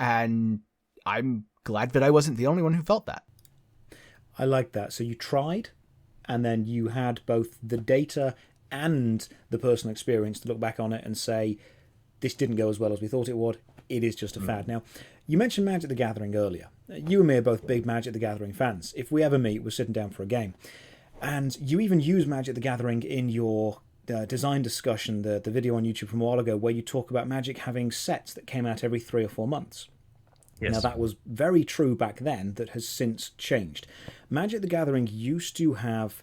And I'm glad that I wasn't the only one who felt that. I like that. So you tried, and then you had both the data and the personal experience to look back on it and say, this didn't go as well as we thought it would. It is just a fad. Now, you mentioned Magic the Gathering earlier. You and me are both big Magic the Gathering fans. If we ever meet, we're sitting down for a game. And you even use Magic the Gathering in your design discussion, the video on YouTube from a while ago, where you talk about Magic having sets that came out every 3 or 4 months. Yes. Now, that was very true back then, that has since changed. Magic the Gathering used to have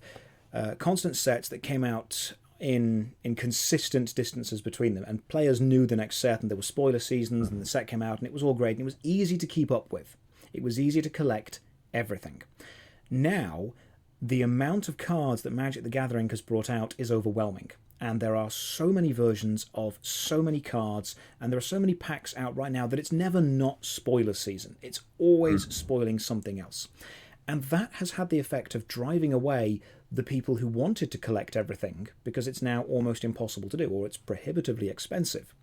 constant sets that came out in consistent distances between them, and players knew the next set, and there were spoiler seasons, and the set came out, and it was all great, and it was easy to keep up with. It was easy to collect everything. Now, the amount of cards that Magic the Gathering has brought out is overwhelming, and there are so many versions of so many cards, and there are so many packs out right now that it's never not spoiler season. It's always spoiling something else. And that has had the effect of driving away the people who wanted to collect everything, because it's now almost impossible to do, or it's prohibitively expensive.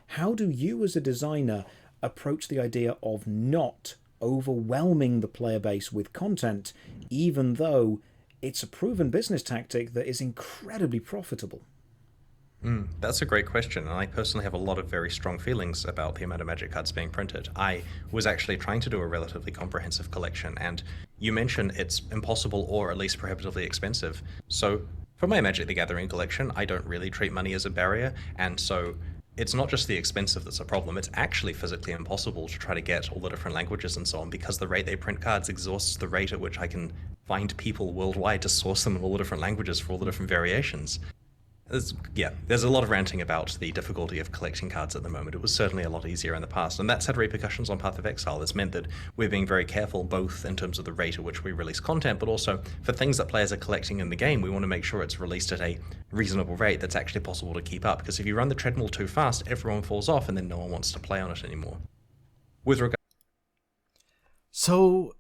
How do you as a designer approach the idea of not overwhelming the player base with content, even though it's a proven business tactic that is incredibly profitable? That's a great question, and I personally have a lot of very strong feelings about the amount of Magic cards being printed. I was actually trying to do a relatively comprehensive collection, and you mentioned it's impossible or at least prohibitively expensive. So for my Magic the Gathering collection, I don't really treat money as a barrier, and so it's not just the expensive that's a problem, it's actually physically impossible to try to get all the different languages and so on, because the rate they print cards exhausts the rate at which I can find people worldwide to source them in all the different languages for all the different variations. There's a lot of ranting about the difficulty of collecting cards at the moment. It was certainly a lot easier in the past, and that's had repercussions on Path of Exile. It's meant that we're being very careful, both in terms of the rate at which we release content, but also for things that players are collecting in the game, we want to make sure it's released at a reasonable rate that's actually possible to keep up, because if you run the treadmill too fast, everyone falls off, and then no one wants to play on it anymore. With regard... So,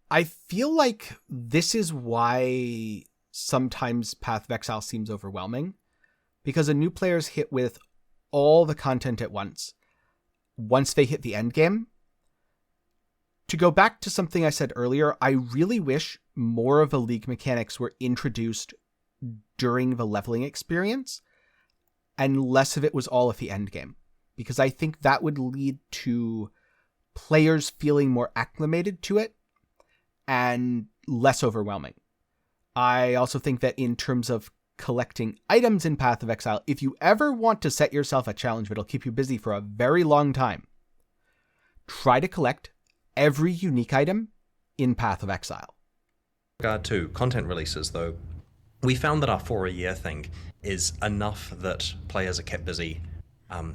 I feel like this is why sometimes Path of Exile seems overwhelming. Because a new player's hit with all the content at once they hit the end game. To go back to something I said earlier, I really wish more of the league mechanics were introduced during the leveling experience, and less of it was all at the end game. Because I think that would lead to players feeling more acclimated to it and less overwhelming. I also think that in terms of collecting items in Path of Exile, if you ever want to set yourself a challenge that'll keep you busy for a very long time, try to collect every unique item in Path of Exile. With regard to content releases, though, we found that our 4-a-year thing is enough that players are kept busy.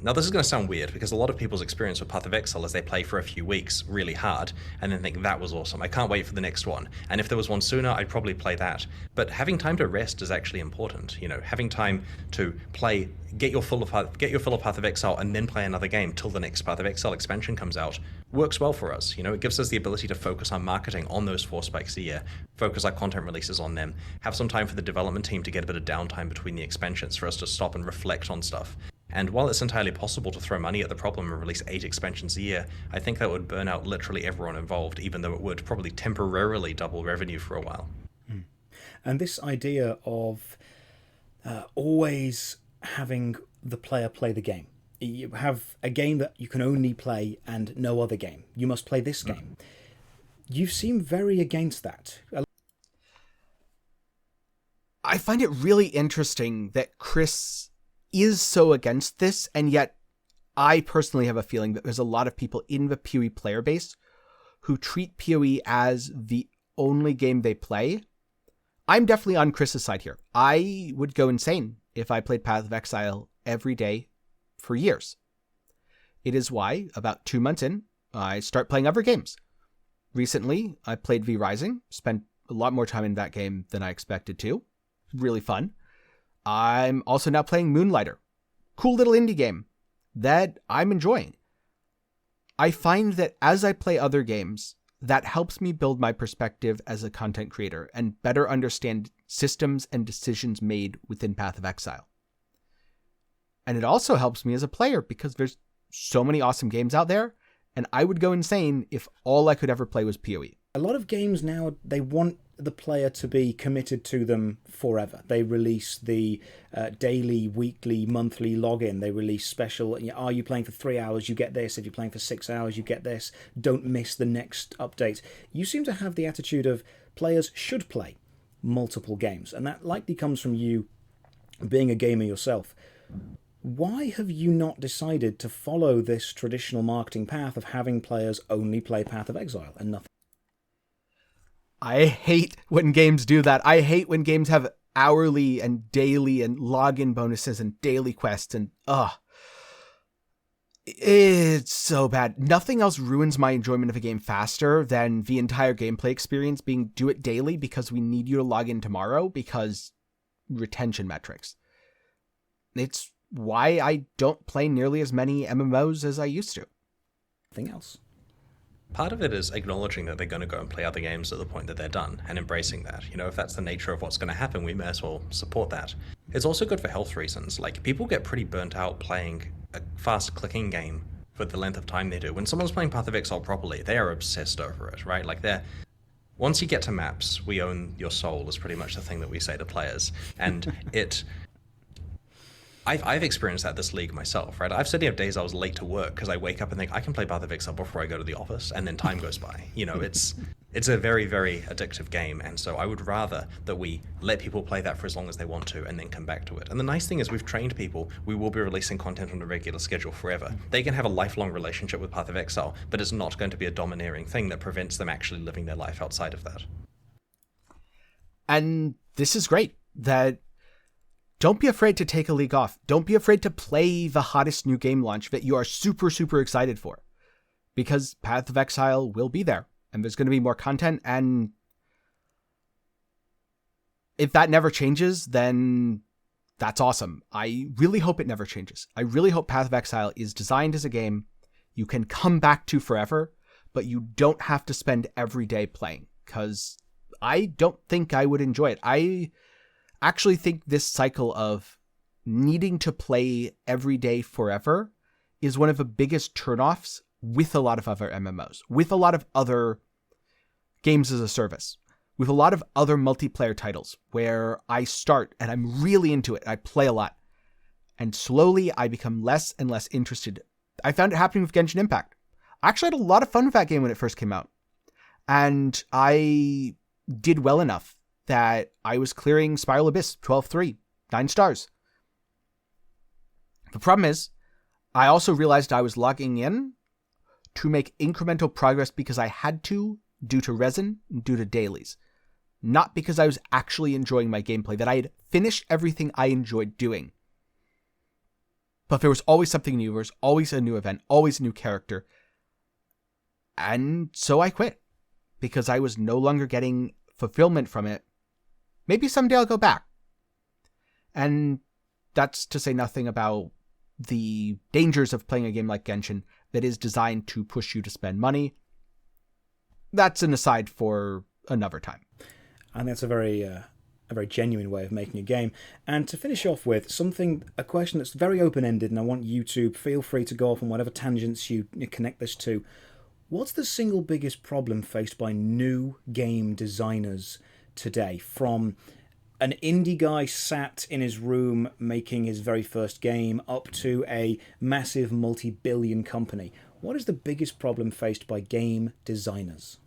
Now, this is going to sound weird, because a lot of people's experience with Path of Exile is they play for a few weeks really hard and then think, that was awesome, I can't wait for the next one. And if there was one sooner, I'd probably play that. But having time to rest is actually important. You know, having time to play, get your fill of Path of Exile and then play another game till the next Path of Exile expansion comes out works well for us. You know, it gives us the ability to focus our marketing on those 4 spikes a year, focus our content releases on them, have some time for the development team to get a bit of downtime between the expansions for us to stop and reflect on stuff. And while it's entirely possible to throw money at the problem and release 8 expansions a year, I think that would burn out literally everyone involved, even though it would probably temporarily double revenue for a while. And this idea of always having the player play the game. You have a game that you can only play and no other game. You must play this game. You seem very against that. I find it really interesting that Chris is so against this, and yet I personally have a feeling that there's a lot of people in the PoE player base who treat PoE as the only game they play. I'm definitely on Chris's side here. I would go insane if I played Path of Exile every day for years. It is why, about 2 months in, I start playing other games. Recently, I played V Rising, spent a lot more time in that game than I expected to. Really fun. I'm also now playing Moonlighter. Cool little indie game that I'm enjoying. I find that as I play other games, that helps me build my perspective as a content creator and better understand systems and decisions made within Path of Exile. And it also helps me as a player because there's so many awesome games out there, and I would go insane if all I could ever play was PoE. A lot of games now, they want the player to be committed to them forever. They release the daily, weekly, monthly login. They release special, are you playing for 3 hours, you get this. If you're playing for 6 hours, you get this. Don't miss the next update. You seem to have the attitude of players should play multiple games, and that likely comes from you being a gamer yourself. Why have you not decided to follow this traditional marketing path of having players only play Path of Exile and nothing? I hate when games do that. I hate when games have hourly and daily and login bonuses and daily quests and it's so bad. Nothing else ruins my enjoyment of a game faster than the entire gameplay experience being do it daily because we need you to log in tomorrow because retention metrics. It's why I don't play nearly as many MMOs as I used to. Nothing else. Part of it is acknowledging that they're going to go and play other games at the point that they're done and embracing that. You know, if that's the nature of what's going to happen, we may as well support that. It's also good for health reasons. Like, people get pretty burnt out playing a fast-clicking game for the length of time they do. When someone's playing Path of Exile properly, they are obsessed over it, right? Like, once you get to maps, we own your soul is pretty much the thing that we say to players. And I've experienced that this league myself, right? I've certainly had days I was late to work because I wake up and think I can play Path of Exile before I go to the office, and then time goes by. It's a very, very addictive game, and so I would rather that we let people play that for as long as they want to and then come back to it. And the nice thing is we've trained people. We will be releasing content on a regular schedule forever. They can have a lifelong relationship with Path of Exile, but it's not going to be a domineering thing that prevents them actually living their life outside of that. And this is great that don't be afraid to take a league off. Don't be afraid to play the hottest new game launch that you are super, super excited for. Because Path of Exile will be there. And there's going to be more content. And if that never changes, then that's awesome. I really hope it never changes. I really hope Path of Exile is designed as a game you can come back to forever, but you don't have to spend every day playing. Because I don't think I would enjoy it. I actually think this cycle of needing to play every day forever is one of the biggest turnoffs with a lot of other MMOs, with a lot of other games as a service, with a lot of other multiplayer titles where I start and I'm really into it. I play a lot and slowly I become less and less interested. I found it happening with Genshin Impact. I actually had a lot of fun with that game when it first came out, and I did well enough that I was clearing Spiral Abyss 12-3, 9 stars. The problem is, I also realized I was logging in to make incremental progress because I had to, due to resin, due to dailies. Not because I was actually enjoying my gameplay, that I had finished everything I enjoyed doing. But there was always something new, there was always a new event, always a new character. And so I quit, because I was no longer getting fulfillment from it. Maybe someday I'll go back. And that's to say nothing about the dangers of playing a game like Genshin that is designed to push you to spend money. That's an aside for another time. And that's a very genuine way of making a game. And to finish off with a question that's very open-ended, and I want you to feel free to go off on whatever tangents you connect this to. What's the single biggest problem faced by new game designers today, from an indie guy sat in his room making his very first game up to a massive multi-billion company? What is the biggest problem faced by game designers?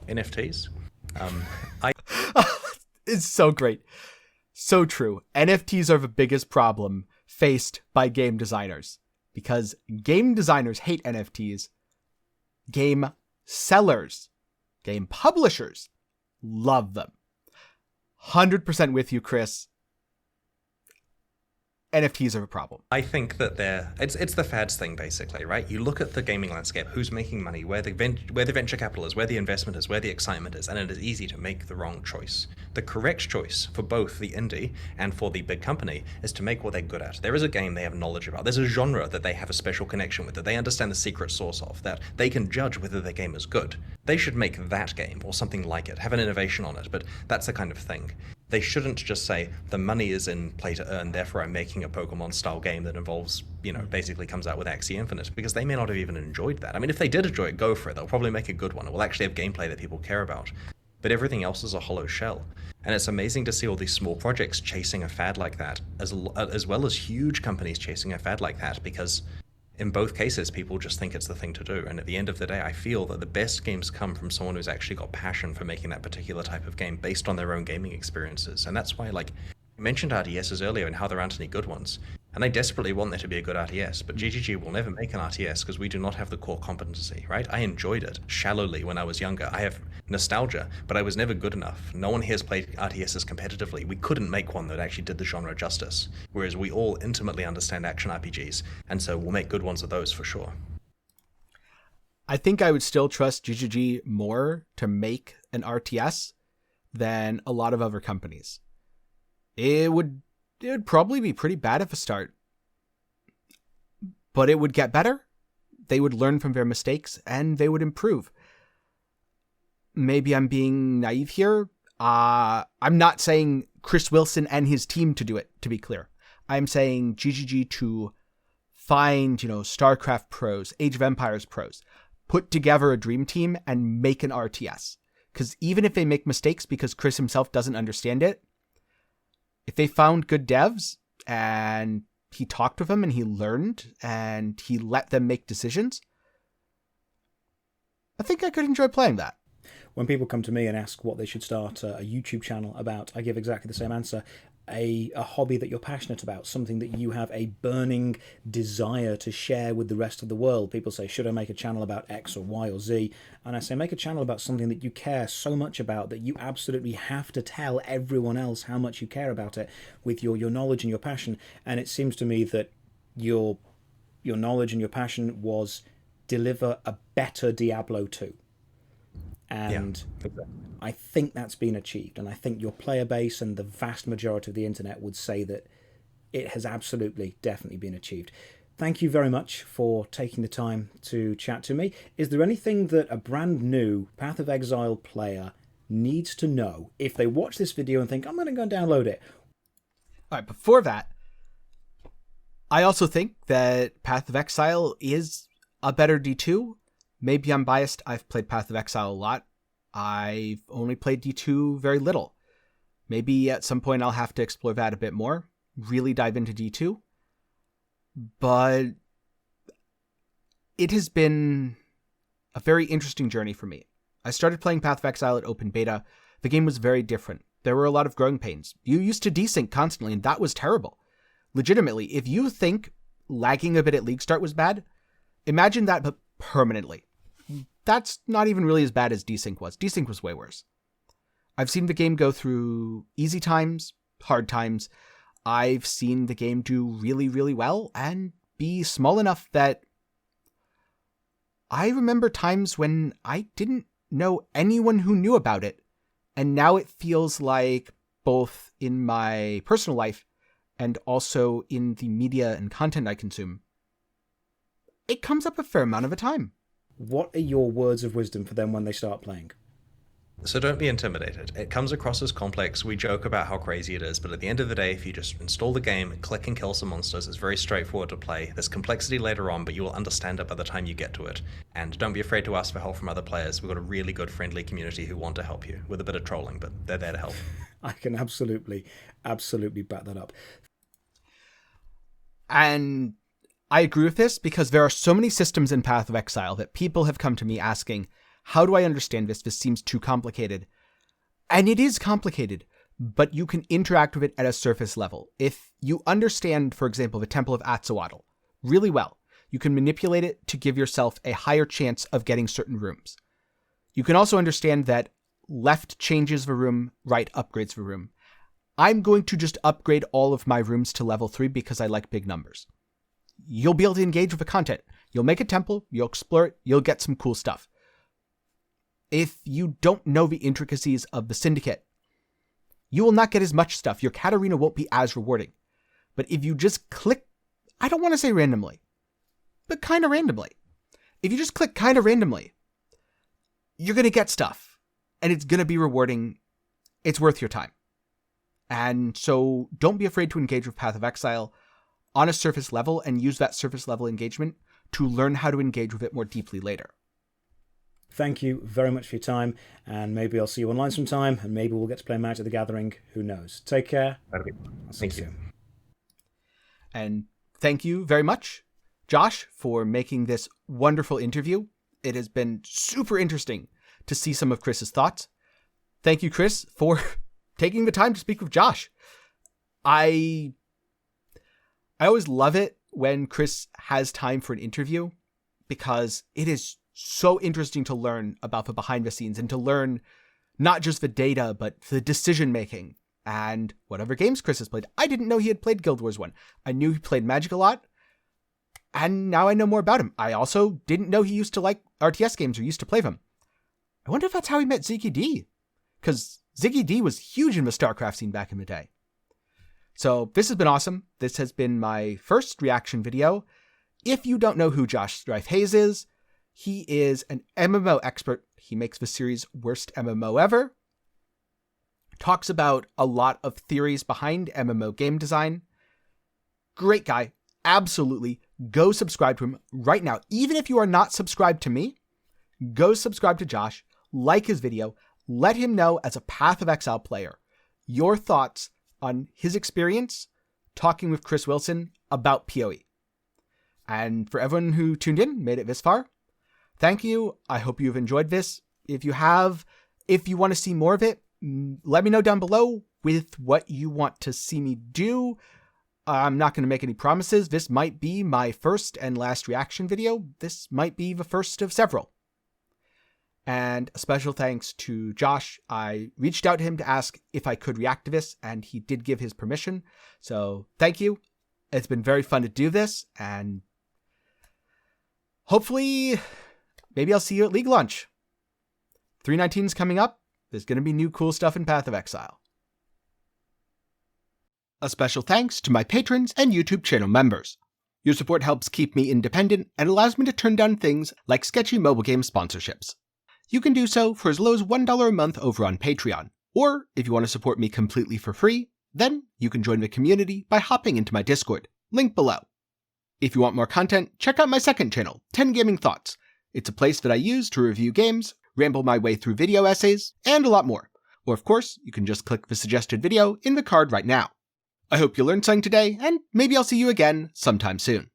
NFTs. It's so great. So true. NFTs are the biggest problem faced by game designers, because game designers hate NFTs. Game sellers, game publishers love them. 100% with you, Chris. NFTs are a problem. I think that it's the fads thing, basically, right? You look at the gaming landscape, who's making money, where the venture capital is, where the investment is, where the excitement is, and it is easy to make the wrong choice. The correct choice for both the indie and for the big company is to make what they're good at. There is a game they have knowledge about. There's a genre that they have a special connection with, that they understand the secret source of, that they can judge whether their game is good. They should make that game or something like it, have an innovation on it, but that's the kind of thing. They shouldn't just say, the money is in play to earn, therefore I'm making a Pokemon-style game that involves, basically comes out with Axie Infinite, because they may not have even enjoyed that. I mean, if they did enjoy it, go for it. They'll probably make a good one. It will actually have gameplay that people care about. But everything else is a hollow shell. And it's amazing to see all these small projects chasing a fad like that, as well as huge companies chasing a fad like that, because in both cases, people just think it's the thing to do. And at the end of the day, I feel that the best games come from someone who's actually got passion for making that particular type of game based on their own gaming experiences. And that's why, I mentioned RTSs earlier and how there aren't any good ones. And I desperately want there to be a good RTS, but GGG will never make an RTS because we do not have the core competency, right? I enjoyed it shallowly when I was younger. I have nostalgia, but I was never good enough. No one here has played RTSs competitively. We couldn't make one that actually did the genre justice, whereas we all intimately understand action RPGs, and so we'll make good ones of those for sure. I think I would still trust GGG more to make an RTS than a lot of other companies. It would probably be pretty bad at the start, but it would get better. They would learn from their mistakes and they would improve. Maybe I'm being naive here. I'm not saying Chris Wilson and his team to do it, to be clear. I'm saying GGG to find, StarCraft pros, Age of Empires pros, put together a dream team and make an RTS. Because even if they make mistakes because Chris himself doesn't understand it, if they found good devs and he talked with them and he learned and he let them make decisions, I think I could enjoy playing that. When people come to me and ask what they should start a YouTube channel about, I give exactly the same answer. A hobby that you're passionate about, something that you have a burning desire to share with the rest of the world. People say, should I make a channel about X or Y or Z? And I say, make a channel about something that you care so much about that you absolutely have to tell everyone else how much you care about it with your knowledge and your passion. And it seems to me that your knowledge and your passion was deliver a better Diablo 2. And yeah, exactly. I think that's been achieved. And I think your player base and the vast majority of the internet would say that it has absolutely, definitely been achieved. Thank you very much for taking the time to chat to me. Is there anything that a brand new Path of Exile player needs to know if they watch this video and think, I'm going to go and download it? All right, before that, I also think that Path of Exile is a better D2. Maybe I'm biased. I've played Path of Exile a lot. I've only played D2 very little. Maybe at some point I'll have to explore that a bit more, really dive into D2. But it has been a very interesting journey for me. I started playing Path of Exile at open beta. The game was very different. There were a lot of growing pains. You used to desync constantly, and that was terrible. Legitimately, if you think lagging a bit at League Start was bad, imagine that but permanently. That's not even really as bad as desync was. Desync was way worse. I've seen the game go through easy times, hard times. I've seen the game do really, really well and be small enough that I remember times when I didn't know anyone who knew about it. And now it feels like both in my personal life and also in the media and content I consume, it comes up a fair amount of the time. What are your words of wisdom for them when they start playing? So don't be intimidated. It comes across as complex. We joke about how crazy it is, but at the end of the day, if you just install the game, click and kill some monsters, it's very straightforward to play. There's complexity later on, but you will understand it by the time you get to it. And don't be afraid to ask for help from other players. We've got a really good friendly community who want to help you with a bit of trolling, but they're there to help. I can absolutely back that up. And I agree with this because there are so many systems in Path of Exile that people have come to me asking, how do I understand this? This seems too complicated. And it is complicated, but you can interact with it at a surface level. If you understand, for example, the Temple of Atzoatl really well, you can manipulate it to give yourself a higher chance of getting certain rooms. You can also understand that left changes the room, right upgrades the room. I'm going to just upgrade all of my rooms to level 3 because I like big numbers. You'll be able to engage with the content. You'll make a temple, you'll explore it, you'll get some cool stuff. If you don't know the intricacies of the Syndicate, you will not get as much stuff. Your Katarina won't be as rewarding. But if you just click, I don't want to say randomly, but kind of randomly. If you just click kind of randomly, you're going to get stuff. And it's going to be rewarding. It's worth your time. And so don't be afraid to engage with Path of Exile on a surface level and use that surface level engagement to learn how to engage with it more deeply later. Thank you very much for your time, and maybe I'll see you online sometime, and maybe we'll get to play Magic the Gathering. Who knows? Take care. Thank you. And thank you very much, Josh, for making this wonderful interview. It has been super interesting to see some of Chris's thoughts. Thank you, Chris, for taking the time to speak with Josh. I always love it when Chris has time for an interview because it is so interesting to learn about the behind the scenes and to learn not just the data, but the decision making and whatever games Chris has played. I didn't know he had played Guild Wars 1. I knew he played Magic a lot, and now I know more about him. I also didn't know he used to like RTS games or used to play them. I wonder if that's how he met Ziggy D, because Ziggy D was huge in the StarCraft scene back in the day. So this has been awesome. This has been my first reaction video. If you don't know who Josh Strife Hayes is, he is an MMO expert. He makes the series Worst MMO Ever. Talks about a lot of theories behind MMO game design. Great guy. Absolutely. Go subscribe to him right now. Even if you are not subscribed to me, go subscribe to Josh. Like his video. Let him know as a Path of Exile player your thoughts on his experience talking with Chris Wilson about PoE. And for everyone who tuned in, made it this far, thank you. I hope you've enjoyed this. If you have, if you want to see more of it, let me know down below with what you want to see me do. I'm not going to make any promises. This might be my first and last reaction video. This might be the first of several. And a special thanks to Josh. I reached out to him to ask if I could react to this, and he did give his permission. So thank you. It's been very fun to do this, and hopefully, maybe I'll see you at League launch. 3.19 is coming up. There's going to be new cool stuff in Path of Exile. A special thanks to my patrons and YouTube channel members. Your support helps keep me independent and allows me to turn down things like sketchy mobile game sponsorships. You can do so for as low as $1 a month over on Patreon, or if you want to support me completely for free, then you can join the community by hopping into my Discord, link below. If you want more content, check out my second channel, 10 Gaming Thoughts. It's a place that I use to review games, ramble my way through video essays, and a lot more. Or of course, you can just click the suggested video in the card right now. I hope you learned something today, and maybe I'll see you again sometime soon.